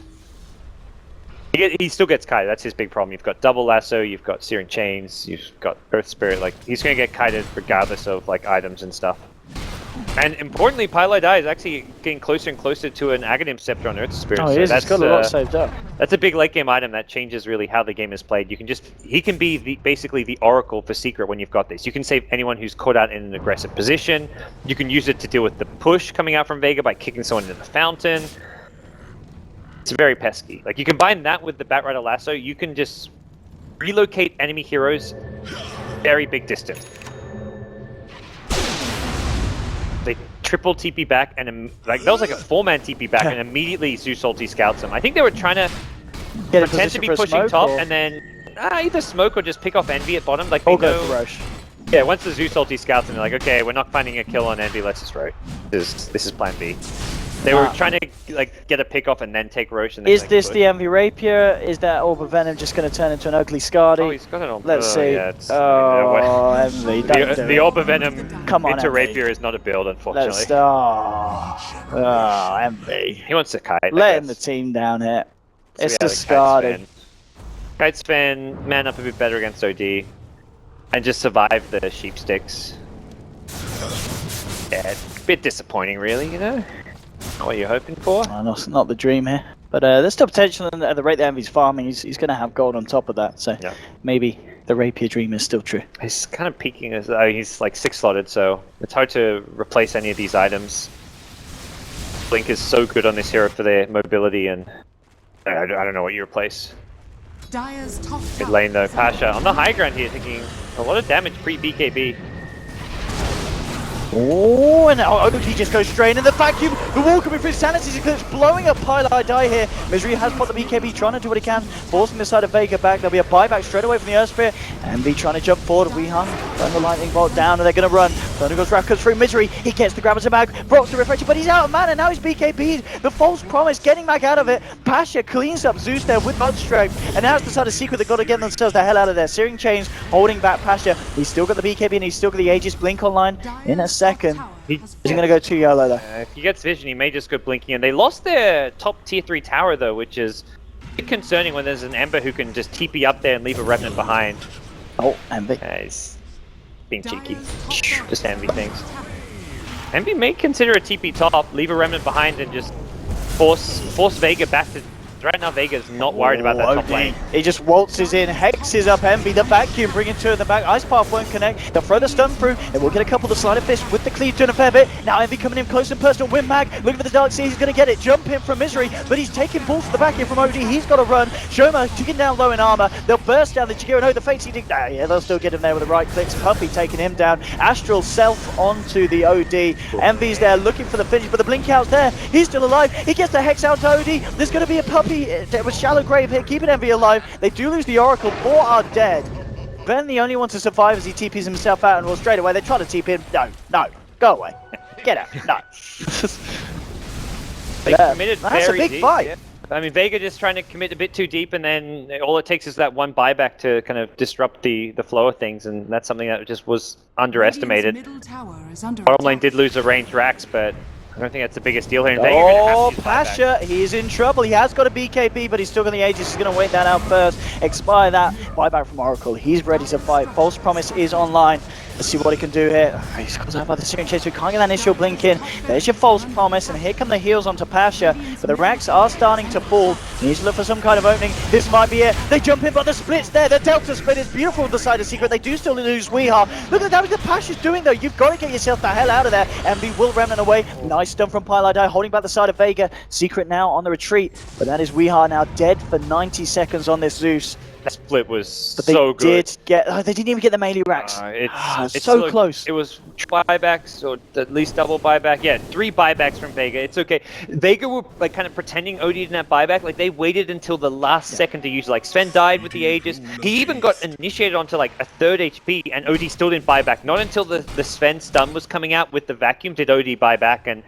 He still gets kited, that's his big problem. You've got double lasso, you've got Searing Chains, you've got Earth Spirit, like he's gonna get kited regardless of like items and stuff. And importantly, Pylai Dai is actually getting closer and closer to an Aghanim Scepter on Earth Spirit. Oh, he is, he's got a lot saved up. That's a big late game item that changes really how the game is played. You can he can be basically the oracle for Secret when you've got this. You can save anyone who's caught out in an aggressive position. You can use it to deal with the push coming out from Vega by kicking someone into the fountain. It's very pesky. Like you combine that with the Batrider Lasso, you can just relocate enemy heroes very big distance. They triple TP back and like that was like a 4-man TP back and immediately Zeus ulti scouts him. I think they were trying to pretend to be pushing top and then either smoke or just pick off Envy at bottom. Like they know, yeah, once the Zeus ulti scouts and they're like, okay, we're not finding a kill on Envy, let's just rotate. This is plan B. They were trying to like get a pick off and then take Roche. And then, is this the Envy Rapier? Is that Orb of Venom just going to turn into an ugly Scardy? Oh, he's got it on. Let's see. Yeah, Envy. The Orb of Venom into Rapier is not a build, unfortunately. Envy. He wants to kite. Letting the team down here. So it's a Scardy. Kite Sven, man up a bit better against OD. And just survive the sheep sticks. Yeah, it's a bit disappointing, really, you know? Not what you're hoping for. Not the dream here. But there's still potential at the rate that Envy's farming. He's going to have gold on top of that. So maybe the Rapier dream is still true. He's kind of peaking as though he's like 6-slotted, so it's hard to replace any of these items. Blink is so good on this hero for their mobility, and I don't know what you replace. Dire's top Mid lane though, Pasha on the high ground here, taking a lot of damage pre-BKB. Oh, and now OD just goes straight in the vacuum. The wall coming through Sanity's Eclipse, blowing up Pylai Dai here. Misery has put the BKB, trying to do what he can, forcing the side of Vega back. There'll be a buyback straight away from the Earth Sphere. Envy trying to jump forward. Wehan throwing the lightning bolt down, and they're going to run. Thunder Goes Wrath comes through. Misery, he gets the grab as a mag, blocks the refresher, but he's out of mana. Now he's BKB'd. The false promise getting back out of it. Pasha cleans up Zeus there with Bud Strike, and now it's the side of Secret that got to get themselves the hell out of there. Searing Chains holding back Pasha. He's still got the BKB and he's still got the Aegis Blink online in a second. Is he going to go too yellow though? If he gets vision, he may just go blinking. And they lost their top tier 3 tower though, which is a bit concerning when there's an Ember who can just TP up there and leave a Revenant behind. Oh, Envy. He's being cheeky. Just Envy things. Envy may consider a TP top, leave a Remnant behind, and just force Vega back to Right now, Vega's not worried about that top lane. He just waltzes in, hexes up Envy, the vacuum, bringing two in the back. Ice Path won't connect. They'll throw the stun through, and we'll get a couple of the slider fish with the cleave doing a fair bit. Now Envy coming in close and personal. Win Mag, looking for the Dark Sea, he's going to get it. Jump in from Misery, but he's taking balls to the back here from OD. He's got to run. Shoma taking down low in armor. They'll burst down the Chikiro. No, the Fates he did. Yeah, they'll still get him there with the right clicks. Puppy taking him down. Astral self onto the OD. Envy's there looking for the finish, but the blink out's there. He's still alive. He gets the hex out to OD. There's going to be a Puppy with Shallow Grave here, keeping Envy alive. They do lose the Oracle. 4 are dead. Ben, the only one to survive as he TPs himself out, and well, straight away they try to TP him. No, go away. Get out. No. They committed that's very a big deep. fight. Yeah. I mean, Vega just trying to commit a bit too deep, and then all it takes is that one buyback to kind of disrupt the flow of things, and that's something that just was underestimated. Bottom lane did lose a ranged Rax, but I don't think that's the biggest deal here. Oh, Pasha, he's in trouble. He has got a BKB, but he's still got the Aegis. He's going to wait that out first. Expire that. Buyback from Oracle. He's ready to fight. False Promise is online. Let's see what he can do here. He's caught out by the Syrian Chase. We can't get that initial blink in. There's your False Promise, and here come the heals onto Pasha. But the Rax are starting to fall. He needs to look for some kind of opening. This might be it. They jump in, but the split's there. The Delta split is beautiful with the side of Secret. They do still lose Weehaw. Look at the damage that Pasha's doing, though. You've got to get yourself the hell out of there. Envy will remnant away. Nice stun from Pylai, holding back the side of Vega. Secret now on the retreat. But that is Weehaw now dead for 90 seconds on this Zeus. That split was but they so good. Did get, they didn't even get the melee racks. It's so close. It was buybacks, or at least double buyback. Yeah, 3 buybacks from Vega. It's okay. Vega were like kind of pretending OD didn't have buyback. Like they waited until the last second to use. Like Sven died with the Aegis. He even got initiated onto like a 3rd HP, and OD still didn't buy back. Not until the Sven stun was coming out with the vacuum did OD buy back. And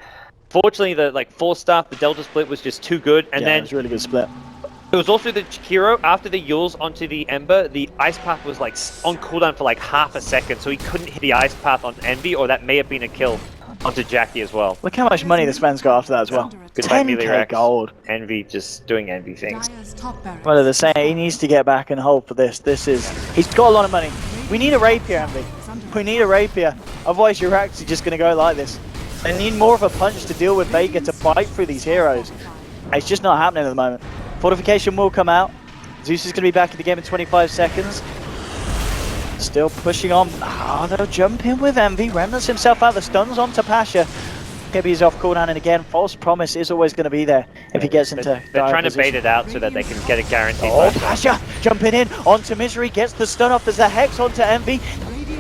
fortunately, the like 4 stuff, the Delta split was just too good. And then it was a really good split. It was also the Chikiro, after the Yules onto the Ember, the Ice Path was like on cooldown for like half a second, so he couldn't hit the Ice Path on Envy, or that may have been a kill onto Jackie as well. Look how much money this man's got after that as well. 10k gold. Envy just doing Envy things. Well, they're saying he needs to get back and hold for this. He's got a lot of money. We need a rapier, Envy. We need a rapier. Otherwise you're actually just going to go like this. They need more of a punch to deal with Vega to fight through these heroes. It's just not happening at the moment. Fortification will come out. Zeus is going to be back in the game in 25 seconds. Still pushing on. They'll jump in with Envy. Remnants himself out. The stuns onto Pasha. Maybe he's off cooldown, and again, False Promise is always going to be there if he gets into They're trying to bait it out so that they can get a guaranteed. Oh, Pasha jumping in onto Misery. Gets the stun off. There's a Hex onto Envy.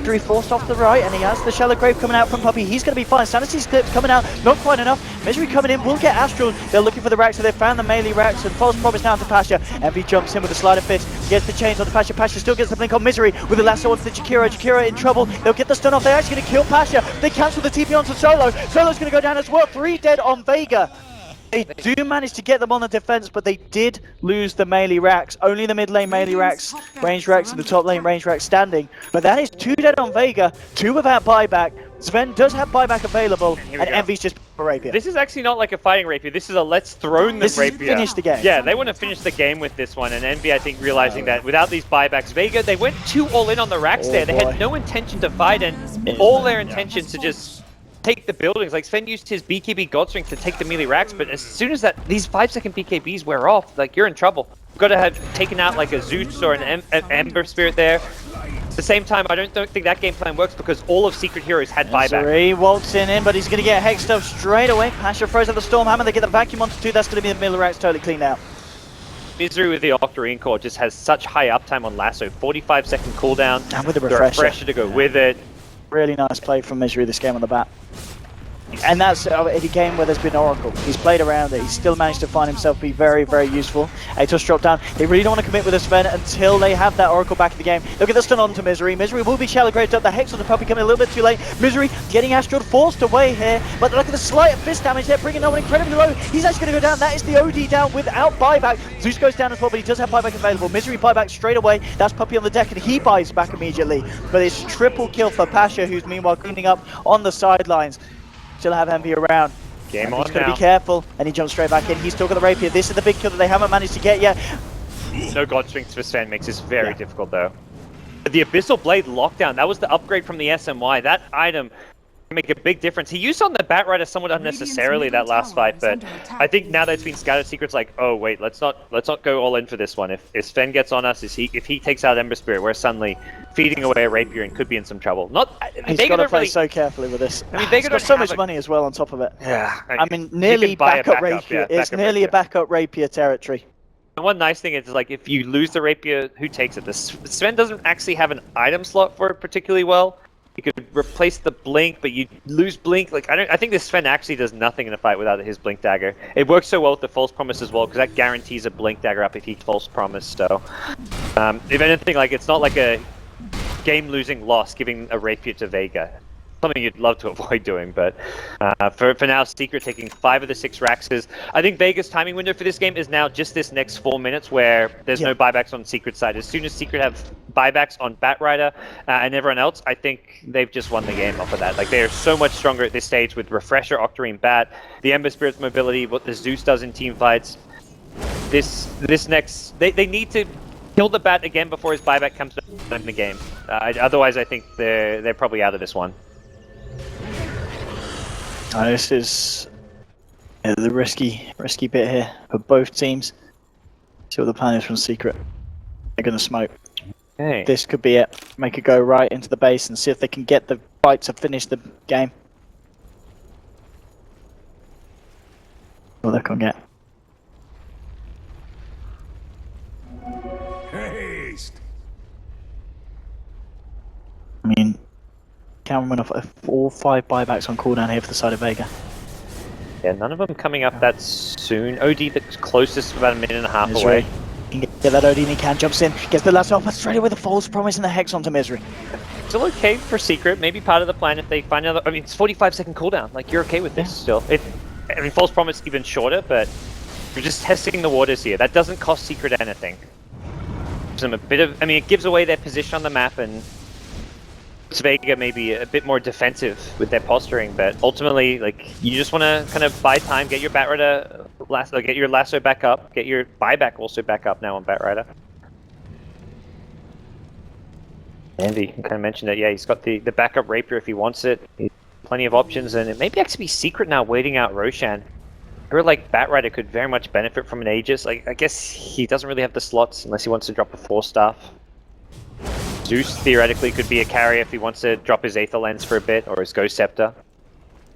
Misery forced off the right, and he has the Shallow Grave coming out from Puppy. He's going to be fine. Sanity's clips coming out. Not quite enough. Misery coming in, will get Astral. They're looking for the racks, so they found the melee racks, and False Promise now to Pasha. Envy jumps in with a slider fist, gets the chains on the Pasha. Pasha still gets the blink on Misery with the lasso onto the Chikiro. Chikiro in trouble. They'll get the stun off. They're actually going to kill Pasha. They cancel the TP onto Solo. Solo's going to go down as well. 3 dead on Vega. They do manage to get them on the defense, but they did lose the melee racks. Only the mid lane melee racks, range racks, and the top lane range racks standing. But that is 2 dead on Vega, 2 without buyback. Sven does have buyback available, and Envy's just a rapier. This is actually not like a fighting rapier. This is a let's throne them rapier. This is finish the game. Yeah, they want to finish the game with this one, and Envy, I think, realizing that without these buybacks, Vega, they went too all in on the racks there. They had no intention to fight, and all their intentions to just take the buildings. Like Sven used his BKB Godstring to take the melee racks, but as soon as these 5-second BKBs wear off, like you're in trouble. You've got to have taken out like a Zeus or an Ember Spirit there. At the same time, I don't think that game plan works because all of Secret Heroes had buyback. He waltzing in, but he's going to get hexed up straight away. Pasha throws out the Stormhammer. They get the vacuum onto 2. That's going to be the middle racks totally cleaned out. Misery with the Octarine Core just has such high uptime on Lasso. 45-second cooldown. And with the refresher to go with it. Really nice play from Misery this game on the bat. And that's a game where there's been Oracle. He's played around it. He's still managed to find himself be very, very useful. Atos drop down. They really don't want to commit with a Sven until they have that Oracle back in the game. They'll get the stun on to Misery. Misery will be shallow graved up. The Hex on the Puppy coming a little bit too late. Misery getting Astral forced away here. But look at the slight fist damage there, bringing no one incredibly low. He's actually going to go down. That is the OD down without buyback. Zeus goes down as well, but he does have buyback available. Misery buyback straight away. That's Puppy on the deck, and he buys back immediately. But it's triple kill for Pasha, who's meanwhile cleaning up on the sidelines. Still have Envy around. Game on He's going to be careful, and he jumps straight back in. He's still got the rapier. This is the big kill that they haven't managed to get yet. No God Strings for Sven makes this very difficult though. The Abyssal Blade lockdown, that was the upgrade from the SMY. That item make a big difference. He used on the Batrider somewhat unnecessarily that last fight, but I think now that it's been scattered, Secret's like, oh wait, let's not go all in for this one. If Sven gets on us, if he takes out Ember Spirit, we're suddenly feeding away a Rapier and could be in some trouble. He's got to play so carefully with this. I mean, Vega he's got so much money as well on top of it. Yeah, I mean, nearly backup Rapier. Yeah, it's nearly a backup Rapier territory. And one nice thing is, like, if you lose the Rapier, who takes it? Sven doesn't actually have an item slot for it particularly well. You could replace the Blink, but you lose Blink. Like, I think this Sven actually does nothing in a fight without his Blink Dagger. It works so well with the False Promise as well, because that guarantees a Blink Dagger up if he False Promise. So, if anything, like, it's not like a game-losing loss giving a Rapier to Vega. Something you'd love to avoid doing, but for now, Secret taking 5 of the 6 Raxes. I think Vega's timing window for this game is now just this next 4 minutes where there's no buybacks on Secret side. As soon as Secret have buybacks on Batrider and everyone else, I think they've just won the game off of that. Like, they are so much stronger at this stage with Refresher, Octarine, Bat, the Ember Spirit's mobility, what the Zeus does in team fights. This next, they need to kill the Bat again before his buyback comes in the game. Otherwise, I think they're probably out of this one. This is the risky bit here for both teams. See what the plan is from Secret. They're going to smoke. Okay. This could be it. Make it go right into the base and see if they can get the fight to finish the game. What they can get. Haste. I mean, Cameron went off 4 or 5 buybacks on cooldown here for the side of Vega. Yeah, none of them coming up that soon. OD the closest, about a minute and a half Misery. away. He can get that OD and he can, jumps in, gets the last off, but straight away the False Promise and the Hex onto Misery. Still okay for Secret, maybe part of the plan if they find another. I mean, it's 45-second cooldown. Like, you're okay with this still. I mean, False Promise even shorter, but you're just testing the waters here. That doesn't cost Secret anything. Gives them a bit of. I mean, it gives away their position on the map and Vega maybe a bit more defensive with their posturing, but ultimately, like, you just want to kind of buy time, get your Batrider, get your lasso back up, get your buyback also back up now on Batrider. Andy can kind of mention that, yeah, he's got the backup Rapier if he wants it. He's plenty of options, and it may actually be Secret now waiting out Roshan. I feel like Batrider could very much benefit from an Aegis. Like, I guess he doesn't really have the slots unless he wants to drop a 4-staff. Zeus theoretically could be a carrier if he wants to drop his Aether Lens for a bit, or his Ghost Scepter.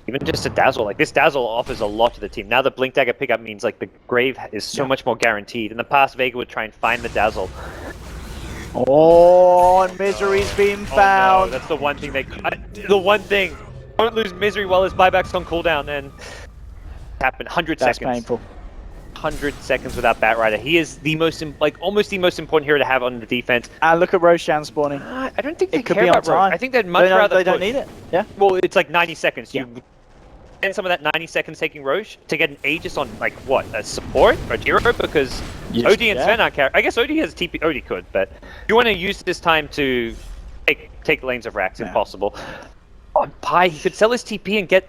Even just a Dazzle. Like, this Dazzle offers a lot to the team. Now the Blink Dagger pickup means, like, the Grave is so much more guaranteed. In the past, Vega would try and find the Dazzle. Oh, and Misery's been found. Oh, no, that's the one thing the one thing. Don't lose Misery while his buyback's on cooldown, and happened 100 That's seconds. painful. 100 seconds without Batrider. He is the most, almost the most important hero to have on the defense. And look at Roshan spawning. I don't think they It could care be on about Rogue. time. I think they'd much rather They don't need it. Yeah. Well, it's like 90 seconds. Yeah. You spend some of that 90 seconds taking Roche to get an Aegis on, like, what, a support or hero? Because OD and Sven aren't carry. I guess OD has TP. OD could, but you want to use this time to take lanes of Rax if possible. On Pi, he could sell his TP and get.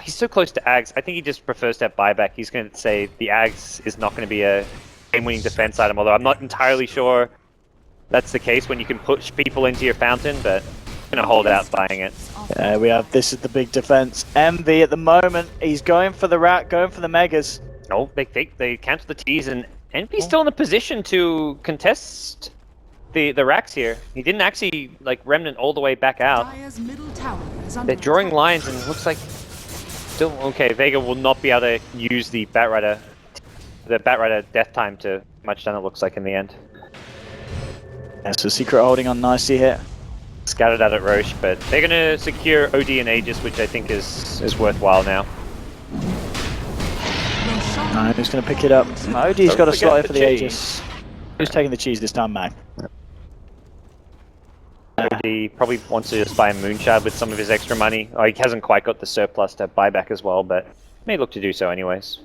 He's so close to Ags. I think he just prefers to have buyback. He's going to say the Ags is not going to be a game-winning defense item, although I'm not entirely sure that's the case when you can push people into your fountain, but I'm going to hold out buying it. There we have. This is the big defense. MV at the moment, he's going for the rat, going for the Megas. No, they cancel the T's, and Envy's still in a position to contest the Rax here. He didn't actually, like, Remnant all the way back out. They're drawing lines, and it looks like still okay. Vega will not be able to use the Batrider death time to much done, it looks like, in the end. Yeah, so Secret holding on nicely here. Scattered out at Roche, but they're going to secure OD and Aegis, which I think is worthwhile now. No, who's going to pick it up? OD's got a slot for the Aegis. Who's taking the cheese this time, Mag? OD probably wants to just buy a Moonshard with some of his extra money. Oh, he hasn't quite got the surplus to buy back as well, but may look to do so anyways.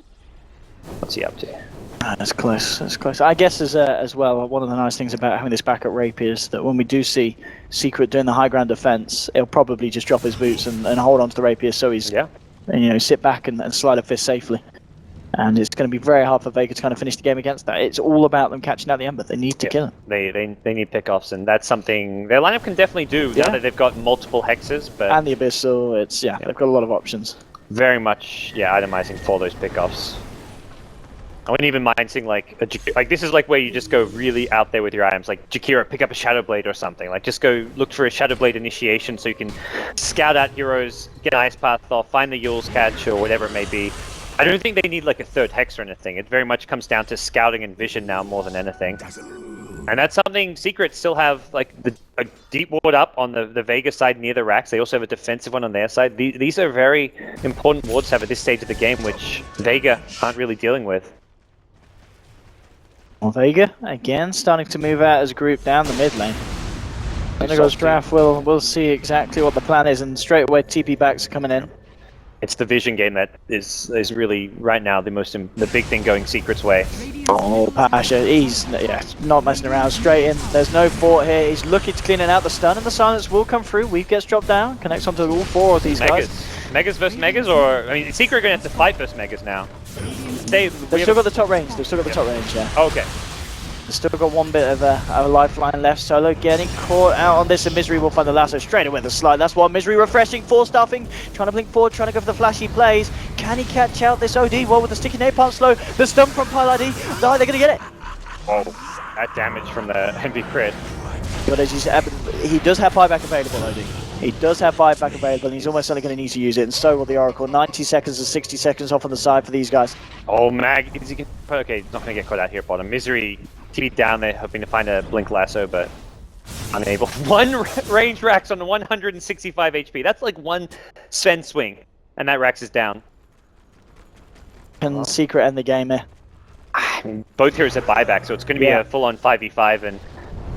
What's he up to? That's close. That's close. I guess as well, one of the nice things about having this backup Rapier is that when we do see Secret doing the high ground defense, he'll probably just drop his boots and hold on to the Rapier, so he's sit back and slide a fist safely. And it's going to be very hard for Vega to kind of finish the game against that. It's all about them catching out the Ember. They need to kill him. They need pickoffs, and that's something their lineup can definitely do now that they've got multiple hexes. But and the Abyssal, they've got a lot of options. Very much, itemizing for those pickoffs. I wouldn't even mind seeing like this is like where you just go really out there with your items, like Jakira, pick up a Shadow Blade or something. Like just go look for a Shadow Blade initiation so you can scout out heroes, get an Ice Path off, find the Yule's Catch or whatever it may be. I don't think they need like a third hex or anything. It very much comes down to scouting and vision now more than anything. And that's something Secret still have, like a deep ward up on the Vega side near the racks. They also have a defensive one on their side. These are very important wards to have at this stage of the game, which Vega aren't really dealing with. Well, Vega, again, starting to move out as a group down the mid lane. When it goes draft, we'll see exactly what the plan is, and straight away TP backs are coming in. It's the vision game that is really right now the big thing going Secret's way. Oh, Pasha, he's not messing around, straight in. There's no fort here. He's looking to clean it out. The stun and the silence will come through. Weave gets dropped down, connects onto all four of these guys. Megas versus Megas, or I mean, Secret are going to have to fight versus Megas now. They've still got the top range. They've still got the top range. Yeah. Okay. They've still got one bit of a lifeline left. Solo getting caught out on this, and Misery will find the lasso straight away with the slide. That's why Misery refreshing, force stuffing, trying to blink forward, trying to go for the flashy plays. Can he catch out this OD? Well, with the sticky napalm slow, the stun from PilID. No, they're going to get it. Oh, that damage from the heavy crit. But as he does have buyback available, OD. He does have buyback available, and he's almost certainly going to need to use it, and so will the Oracle. 90 seconds to 60 seconds off on the side for these guys. Oh, Mag, is he okay, he's not going to get caught out here, bottom. Misery TP down there, hoping to find a Blink Lasso, but unable. One range Rax on 165 HP. That's like one Sven swing, and that Rax is down. Can Secret end the game here? Both heroes have buyback, so it's going to be a full-on 5v5, and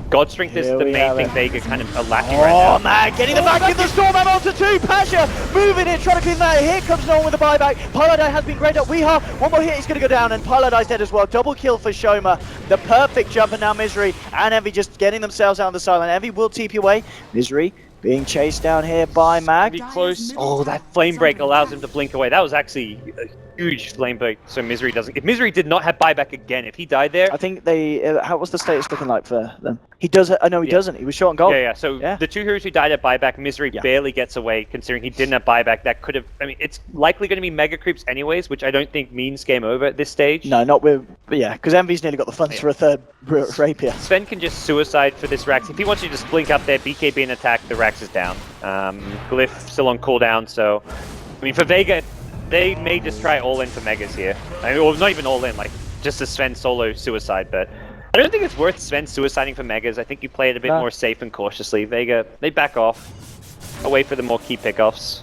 God Strength is the main thing Vega kind of are lacking right now. Oh man, getting the back of the Storm out onto two. Pasha moving in, trying to clean that. Here comes Nolan with the buyback. Piladi has been great up. Weeha, one more hit, he's going to go down, and Piladi's dead as well. Double kill for Shoma. The perfect jump, and now Misery and Envy just getting themselves out on the sideline. Envy will TP away. Misery being chased down here by Mag. Be close. Oh, that flame break allows him to blink away. That was actually a huge flame break, so Misery doesn't. If Misery did not have buyback again, if he died there, I think they. How was the status looking like for them? He does. No, he doesn't. He was short on gold. Yeah. So the two heroes who died at buyback, Misery barely gets away, considering he didn't have buyback. That could have. I mean, it's likely going to be mega creeps anyways, which I don't think means game over at this stage. No, not with. Yeah, because Envy's nearly got the funds for a third rapier. Sven can just suicide for this Rax. If he wants to just blink up there, BKB and attack, the Rax is down. Glyph still on cooldown, so I mean for Vega, they may just try all in for Megas here. I mean, or not even all in, like just a Sven solo suicide, but I don't think it's worth Sven suiciding for Megas. I think you play it a bit more safe and cautiously. Vega, they back off, away for the more key pickoffs.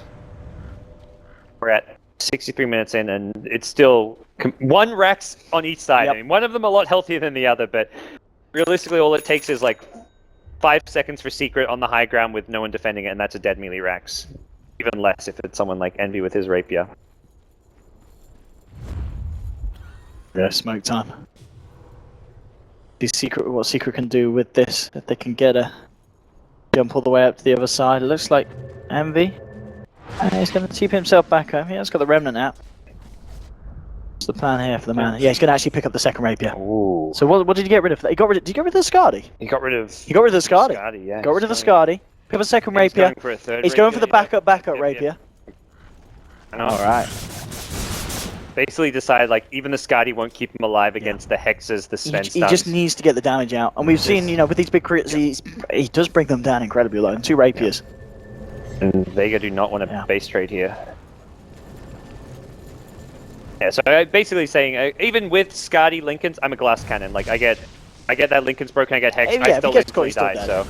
We're at 63 minutes in, and it's still one Rex on each side. I mean, one of them a lot healthier than the other, but realistically all it takes is like 5 seconds for Secret on the high ground with no one defending it, and that's a dead melee Rex. Even less if it's someone like Envy with his rapier. Yeah, smoke time. What Secret can do with this, if they can get a jump all the way up to the other side. It looks like Envy. He's going to TP himself back home. He has got the Remnant out. What's the plan here for the man? Yeah, he's going to actually pick up the second rapier. Ooh. So what did you get rid of? Did you get rid of the Skadi? He got rid of the Skadi. Yeah, got rid of the Skadi. Pick up a second rapier. Going for a third he's rapier, going for the backup rapier. Alright. Basically decided like even the Skadi won't keep him alive against the hexes, the Sven stuns. He just needs to get the damage out. And we've seen, with these big crits, he does bring them down incredibly low. And 2 rapiers. And Vega do not want to base trade here. Yeah, so basically saying, even with Skadi Lincolns, I'm a glass cannon. Like I get that Lincoln's broken, I get Hex, I still instantly die, so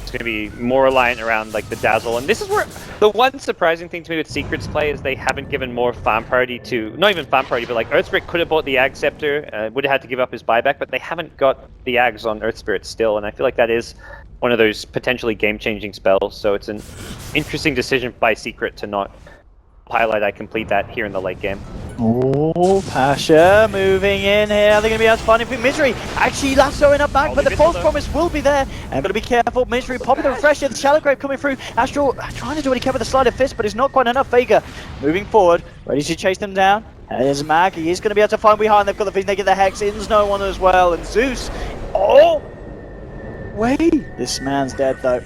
it's going to be more reliant around like the Dazzle. And this is where the one surprising thing to me with Secret's play is they haven't given more farm priority to, not even farm priority, but like Earthspirit could have bought the Ag Scepter, would have had to give up his buyback, but they haven't got the Ags on Earthspirit still, and I feel like that is one of those potentially game-changing spells, so it's an interesting decision by Secret to not highlight I complete that here in the late game. Oh, Pasha moving in here. They're going to be able to find him for Misery. Actually, lassoing up back, but the false promise will be there. And got to be careful. Misery popping the refresher. The Shallow Grave coming through. Astral trying to do what he can with the Sleight of Fist, but it's not quite enough. Vega moving forward, ready to chase them down. There's Mag, he is going to be able to find behind, they've got the thing, they get the Hex, In's no one as well, and Zeus, oh! Wait! This man's dead though.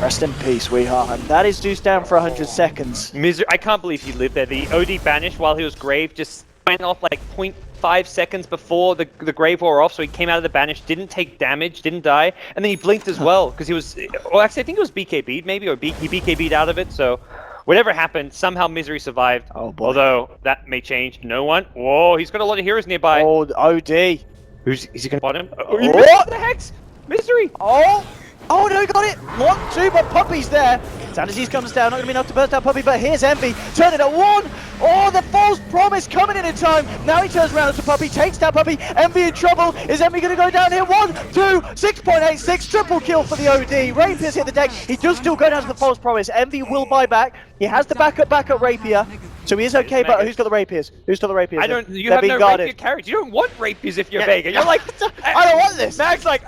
Rest in peace, Weehaw, and that is Zeus down for 100 seconds. I can't believe he lived there. The OD banished while he was Grave just went off like 0.5 seconds before the Grave wore off, so he came out of the banish, didn't take damage, didn't die, and then he blinked as well, because he was, well actually I think it was BKB'd maybe, or he BKB'd out of it, so whatever happened, somehow Misery survived. Oh boy. Although, that may change. No one. Whoa, he's got a lot of heroes nearby. Oh, OD. Is he going to bot him? Oh, he Oh. missed the Hex! Misery! Oh! Oh no, he got it! 1, 2, but Puppy's there. Sandies comes down, not going to be enough to burst out Puppy, but here's Envy, turn it at 1! Oh, the false promise coming in time. Now he turns around to Puppy, takes down Puppy. Envy in trouble. Is Envy going to go down here? 1, 2, 6.86, triple kill for the OD. Rapier's hit the deck. He does still go down to the false promise. Envy will buy back. He has the backup Rapier. So he is okay, but who's got the Rapiers? Who's got the Rapiers? You have no Rapier carries. You don't want Rapiers if you're Vega. You're like, I don't want this. Mag's like,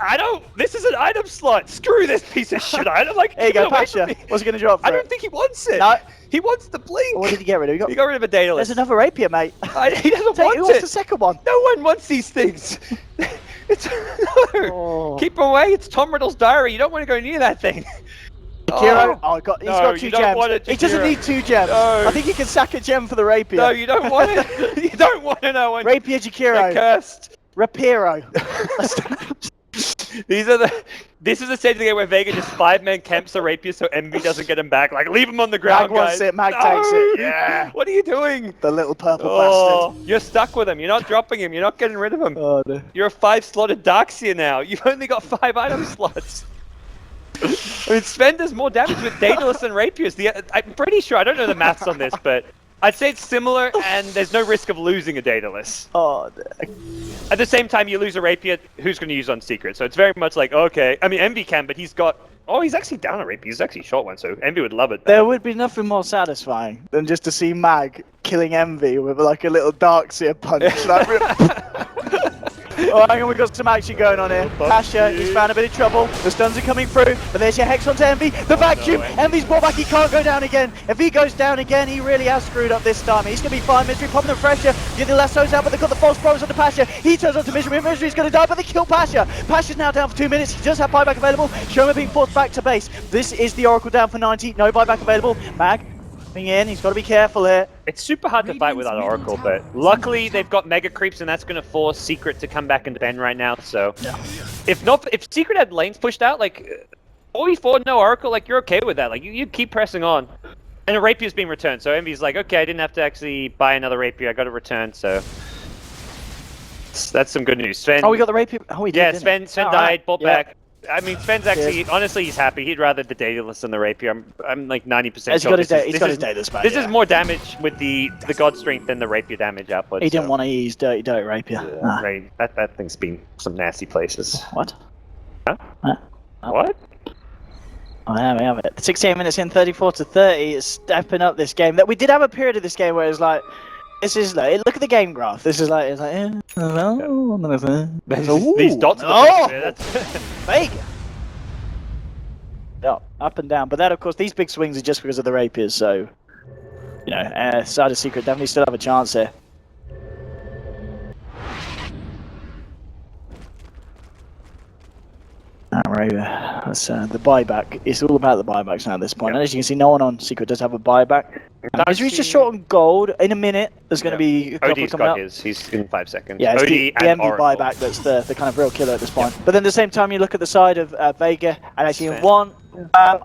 this is an item slot. Screw this piece of shit. I'm like, there you go, Pasha. What's he going to drop for I don't think he wants it. No. He wants the blink. What did he get rid of? He got rid of a Daedalus. There's another Rapier, mate. He doesn't want Who wants it. the second one? No one wants these things. It's no. Oh. Keep him away. It's Tom Riddle's diary. You don't want to go near that thing. Jakiro? Oh, he's No, got 2 you don't gems. want it, He doesn't Jakiro. need 2 gems. No. I think he can sack a gem for the Rapier. No, you don't want it. You don't want to know. Rapier You're Jakiro. cursed. Rapiro. This is the stage of the game where Vega just 5-man camps the Rapier so Envy doesn't get him back. Like, leave him on the ground, Mag wants guys. it, Mag No! takes it. Yeah. What are you doing? The little purple bastard. You're stuck with him. You're not dropping him. You're not getting rid of him. Oh, no. You're a 5-slotted Darkseer now. You've only got 5 item slots. I mean, Sven does more damage with Daedalus than Rapiers. I'm pretty sure, I don't know the maths on this, but I'd say it's similar, and there's no risk of losing a Daedalus. Oh, At the same time, you lose a Rapier, who's going to use on Secret? So it's very much like, okay, I mean, Envy can, but he's got... Oh, he's actually down a Rapier. He's actually short one, so Envy would love it. there would be nothing more satisfying than just to see Mag killing Envy with like a little Darkseer punch. Oh, hang on, we've got some action going on here. Pasha, he's found a bit of trouble. The stuns are coming through, but there's your Hex onto Envy. The vacuum, Envy's brought back, he can't go down again. If he goes down again, he really has screwed up this time. He's going to be fine. Misery popping the pressure, get the lassos out, but they've got the false promise onto Pasha. He turns onto Misery, Misery's going to die, but they kill Pasha. Pasha's now down for 2 minutes, he does have buyback available. Shoma being forced back to base. This is the Oracle down for 90, no buyback available. Mag coming in, he's got to be careful here. It's super hard to fight without Oracle, but luckily they've got Mega Creeps, and that's going to force Secret to come back and defend right now, so... Yeah. If Secret had lanes pushed out, like, 44, no Oracle, like, you're okay with that. Like, you keep pressing on. And a Rapier's being returned, so Envy's like, okay, I didn't have to actually buy another Rapier, I got it returned, so... That's some good news. Sven... Oh, we got the Rapier. Oh, we did. Yeah, didn't Sven we? died, bought Yeah. back. I mean, Sven's actually, honestly, he's happy. He'd rather the Daedalus than the Rapier. I'm like 90% He's sure. got his Daedalus back. This is more damage with the God Strength than the Rapier damage output. He didn't want to use dirty Rapier. Yeah, Ah. right. That thing's been some nasty places. What? Huh? Oh. What? Oh, yeah, we have it. 16 minutes in, 34-30. It's stepping up this game. That we did have a period of this game where it was like, this is like, look at the game graph. This is like, it's like, These dots. Oh! That's Vega. Yeah, up and down. But that, of course, these big swings are just because of the Rapiers. So, you know, side of Secret definitely still have a chance here. Alright, that's the buyback. It's all about the buybacks now at this point. Yeah. And as you can see, no one on Secret does have a buyback. Misery's just short on gold. In a minute, there's going to be a couple OD's coming got up. his. He's in 5 seconds. Yeah, it's OD the and envy Oracle. buyback that's the kind of real killer at this point. But then at the same time, you look at the side of Vega, and actually in one,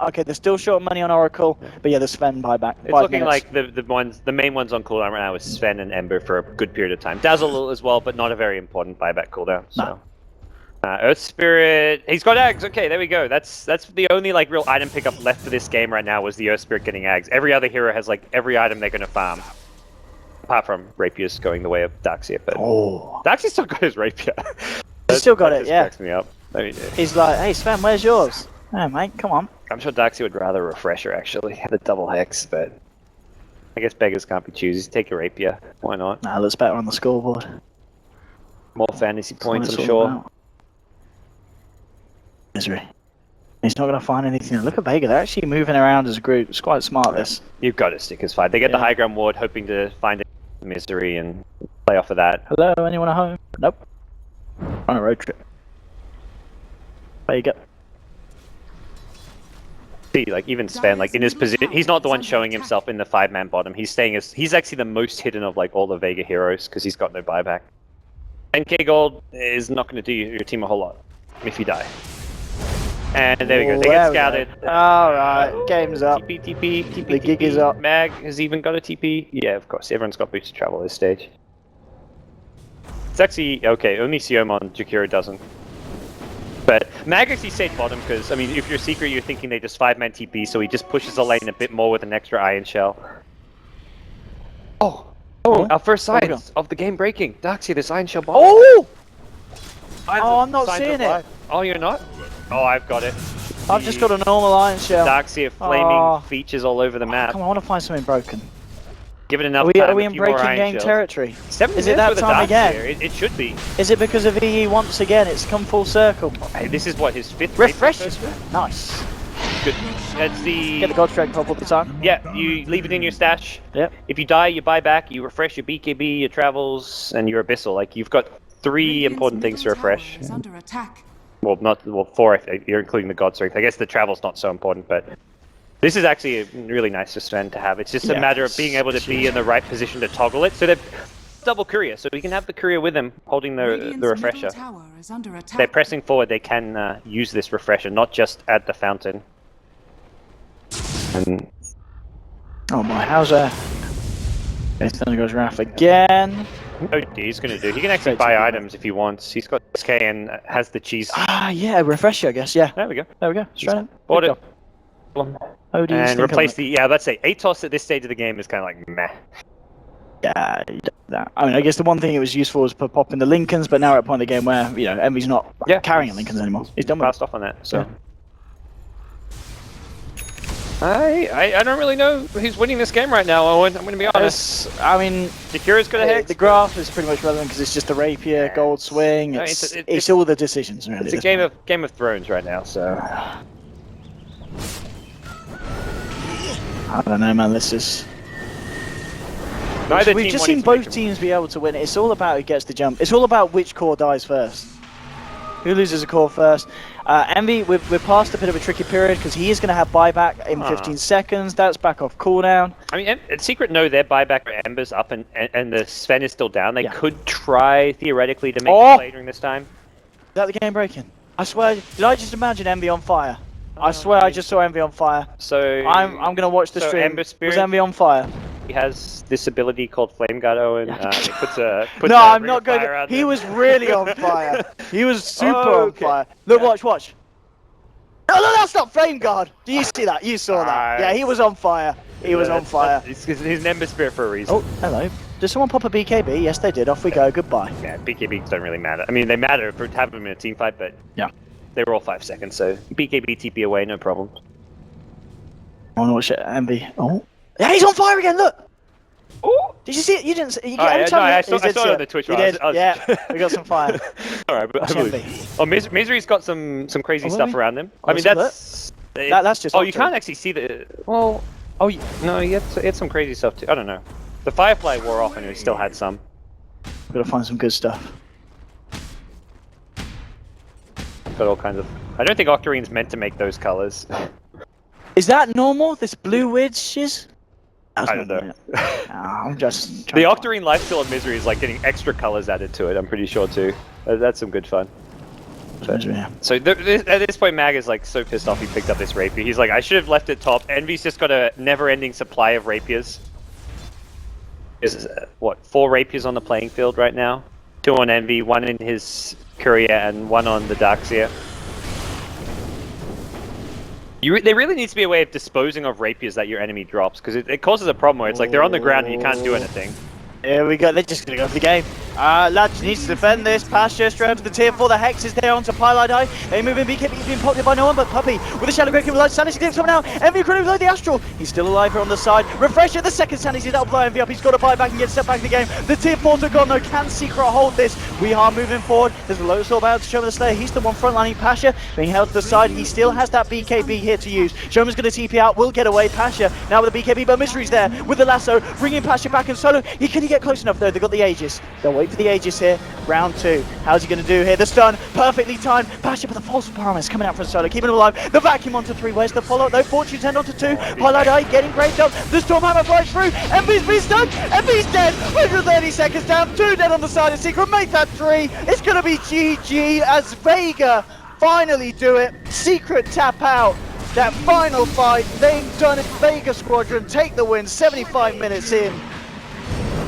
okay, they're still short money on Oracle, but yeah, the Sven buyback. It's looking like the main ones on cooldown right now is Sven and Ember for a good period of time. Dazzle as well, but not a very important buyback cooldown. So. No. Earth Spirit, he's got Ags. Okay, there we go. That's the only like real item pickup left for this game right now was the Earth Spirit getting Ags. Every other hero has like every item they're gonna farm, apart from Rapier's going the way of Darkseer. But Darkseer's still got his Rapier. He's still got it, just yeah. Cracks me up. I mean, He's like, hey Sven, where's yours? Oh mate, come on. I'm sure Darkseer would rather Refresher actually, the double hex, but I guess beggars can't be choosers. Take a Rapier. Why not? Nah, looks better on the scoreboard. More fantasy points, That's I'm what it's all sure. about. Misery. He's not going to find anything. Look at Vega. They're actually moving around as a group. It's quite smart, this. You've got to stick as 5. They get the high ground ward, hoping to find it Misery and play off of that. Hello, anyone at home? Nope. On a road trip. Vega. See, like even Sven, like in his position, he's not the one showing himself in the 5-man bottom. He's staying as he's actually the most hidden of like all the Vega heroes because he's got no buyback. 10k gold is not going to do your team a whole lot if you die. And there we go. They get scouted. Alright, game's up. TP. The gig is up. Mag has even got a TP. Yeah, of course. Everyone's got boosted travel at this stage. It's actually okay. Only Siomon Jakiro doesn't. But Mag actually stayed bottom because, I mean, if you're Secret, you're thinking they just 5-man TP, so he just pushes the lane a bit more with an extra Iron Shell. Oh, our first signs of the game breaking. Daxia, this Iron Shell bottom. Oh! I'm not seeing it. Oh, you're not? Oh, I've got it. I've just got a normal Iron Shell. Daxia flaming features all over the map. Come on, I want to find something broken. Give it enough time. Are we in breaking game territory? Is it that time again? It should be. Is it because of EE once again? It's come full circle. Hey, this is what, his 5th refresh? Nice. Good. That's the... Get the God Strike pop all the time. Yeah, you leave it in your stash. Yep. If you die, you buy back, you refresh your BKB, your travels, and your Abyssal. Like, you've got 3 important things to refresh. Well, 4 if you're including the God Strength. I guess the travel's not so important, but... This is actually a really nice strand to have. It's just a matter of being able to be in the right position to toggle it. So they're double courier, so we can have the courier with them holding the refresher. They're pressing forward, they can use this refresher, not just at the fountain. And... Oh my, how's that? Okay, Thunder goes Raph again. Oh, he's gonna do. He can actually buy items if he wants. He's got SK and has the cheese. Ah, yeah, refresher, I guess, yeah. There we go. Straight in. Bought it. And replace the, let's say, ATOS at this stage of the game is kind of like meh. Yeah, I mean, I guess the one thing it was useful was for popping the Lincolns, but now we're at a point in the game where, you know, Envy's not carrying Lincolns anymore. He's done with passed off on that, so. I don't really know who's winning this game right now, Owen. I'm going to be honest. I mean, Jakira's got a hex. The graph is pretty much relevant because it's just a rapier, gold swing. It's all the decisions, really. It's a Game of Thrones right now, so. I don't know, man. This is. We've just seen both teams be able to win. It's all about who gets the jump. It's all about which core dies first. Who loses a core first? Envy, we're past a bit of a tricky period because he is going to have buyback in 15 seconds. That's back off cooldown. I mean, Secret know their buyback for Ember's up and the Sven is still down. They could try theoretically to make a play during this time. Is that the game breaking? I swear, did I just imagine Envy on fire? I swear I just saw Envy on fire. So I'm gonna watch the stream. Ember Spirit, was Envy on fire? He has this ability called Flame Guard, Owen. It puts no, I'm not going to. He was really on fire. He was super on fire. Look, watch. No, that's not Flame Guard. Do you see that? You saw that. Yeah, he was on fire. He was on fire. He's an Ember Spirit for a reason. Oh, hello. Did someone pop a BKB? Yes, they did. Off we go. Goodbye. Yeah, BKBs don't really matter. I mean, they matter for having them in a team fight, but they were all 5 seconds, so BKB TP away, no problem. Oh no, shit, Envy. Oh, yeah, he's on fire again. Look. Oh, did you see it? You didn't. I saw it on the Twitch. You did. Yeah, we got some fire. All right, but I believe. Oh, Misery's got some crazy stuff around him. I mean, that's just. Oh, you can't actually see the. Well, no, he had some crazy stuff too. I don't know. The Firefly wore off, and he still had some. We've got to find some good stuff. Got all kinds of. I don't think Octarine's meant to make those colors. Is that normal? This blue witches? I don't know. I'm just. The Octarine lifesteal of Misery is like getting extra colors added to it. I'm pretty sure too. That's some good fun. So at this point, Mag is like so pissed off he picked up this rapier. He's like, I should have left it top. Envy's just got a never-ending supply of rapiers. There's what, 4 rapiers on the playing field right now? 2 on Envy, 1 in his courier, and 1 on the Darkseer. There really needs to be a way of disposing of rapiers that your enemy drops, because it causes a problem where it's like they're on the ground and you can't do anything. Here we go, they're just gonna go for the game. Lads needs to defend this. Pasha straight onto the tier 4. The Hex is there onto Pylite Eye. They move in. BKB is being popped by no one but Puppey with a Shadow Breaker with light. Sanity dips up now. Envy Critical below the Astral. He's still alive here on the side. Refresher, the second Sanity that'll blow Envy up. He's got to buy back and get step back in the game. The tier 4's are gone though. Can Secret hold this? We are moving forward. There's a low sword out to Showman the Slayer. He's the one frontlining Pasha. Being held to the side. He still has that BKB here to use. Showman's going to TP out. Will get away. Pasha now with the BKB, but Mystery's there with the lasso. Bringing Pasha back in solo. Can he get close enough though? They've got the Aegis. They'll wait for the Aegis here. Round 2. How's he going to do here? The stun, perfectly timed. Pasha, but the false pyramid coming out from solo, keeping him alive. The vacuum onto 3. Where's the follow-up though? Fortune's hand onto 2. Highlight Eye getting great up. The Stormhammer flies through. MV's been stunned. MV's dead. 130 seconds down. 2 dead on the side of Secret. Make that 3. It's going to be GG as Vega finally do it. Secret tap out. That final fight. They've done it. Vega Squadron take the win. 75 minutes in.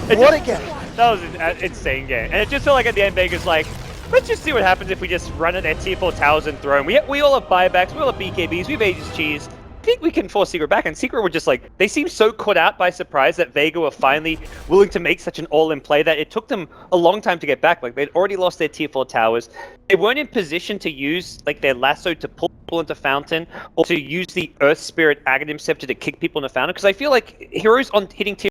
What a game. That was an insane game. And it just felt like at the end Vega's like, let's just see what happens if we just run at their tier 4 towers and throw them. We all have buybacks, we all have BKBs, we have Aegis Cheese. I think we can force Secret back, and Secret were just like, they seemed so caught out by surprise that Vega were finally willing to make such an all-in play that it took them a long time to get back. Like, they'd already lost their tier 4 towers. They weren't in position to use like their lasso to pull people into Fountain, or to use the Earth Spirit Aghanim Scepter to kick people into Fountain, because I feel like heroes on hitting tier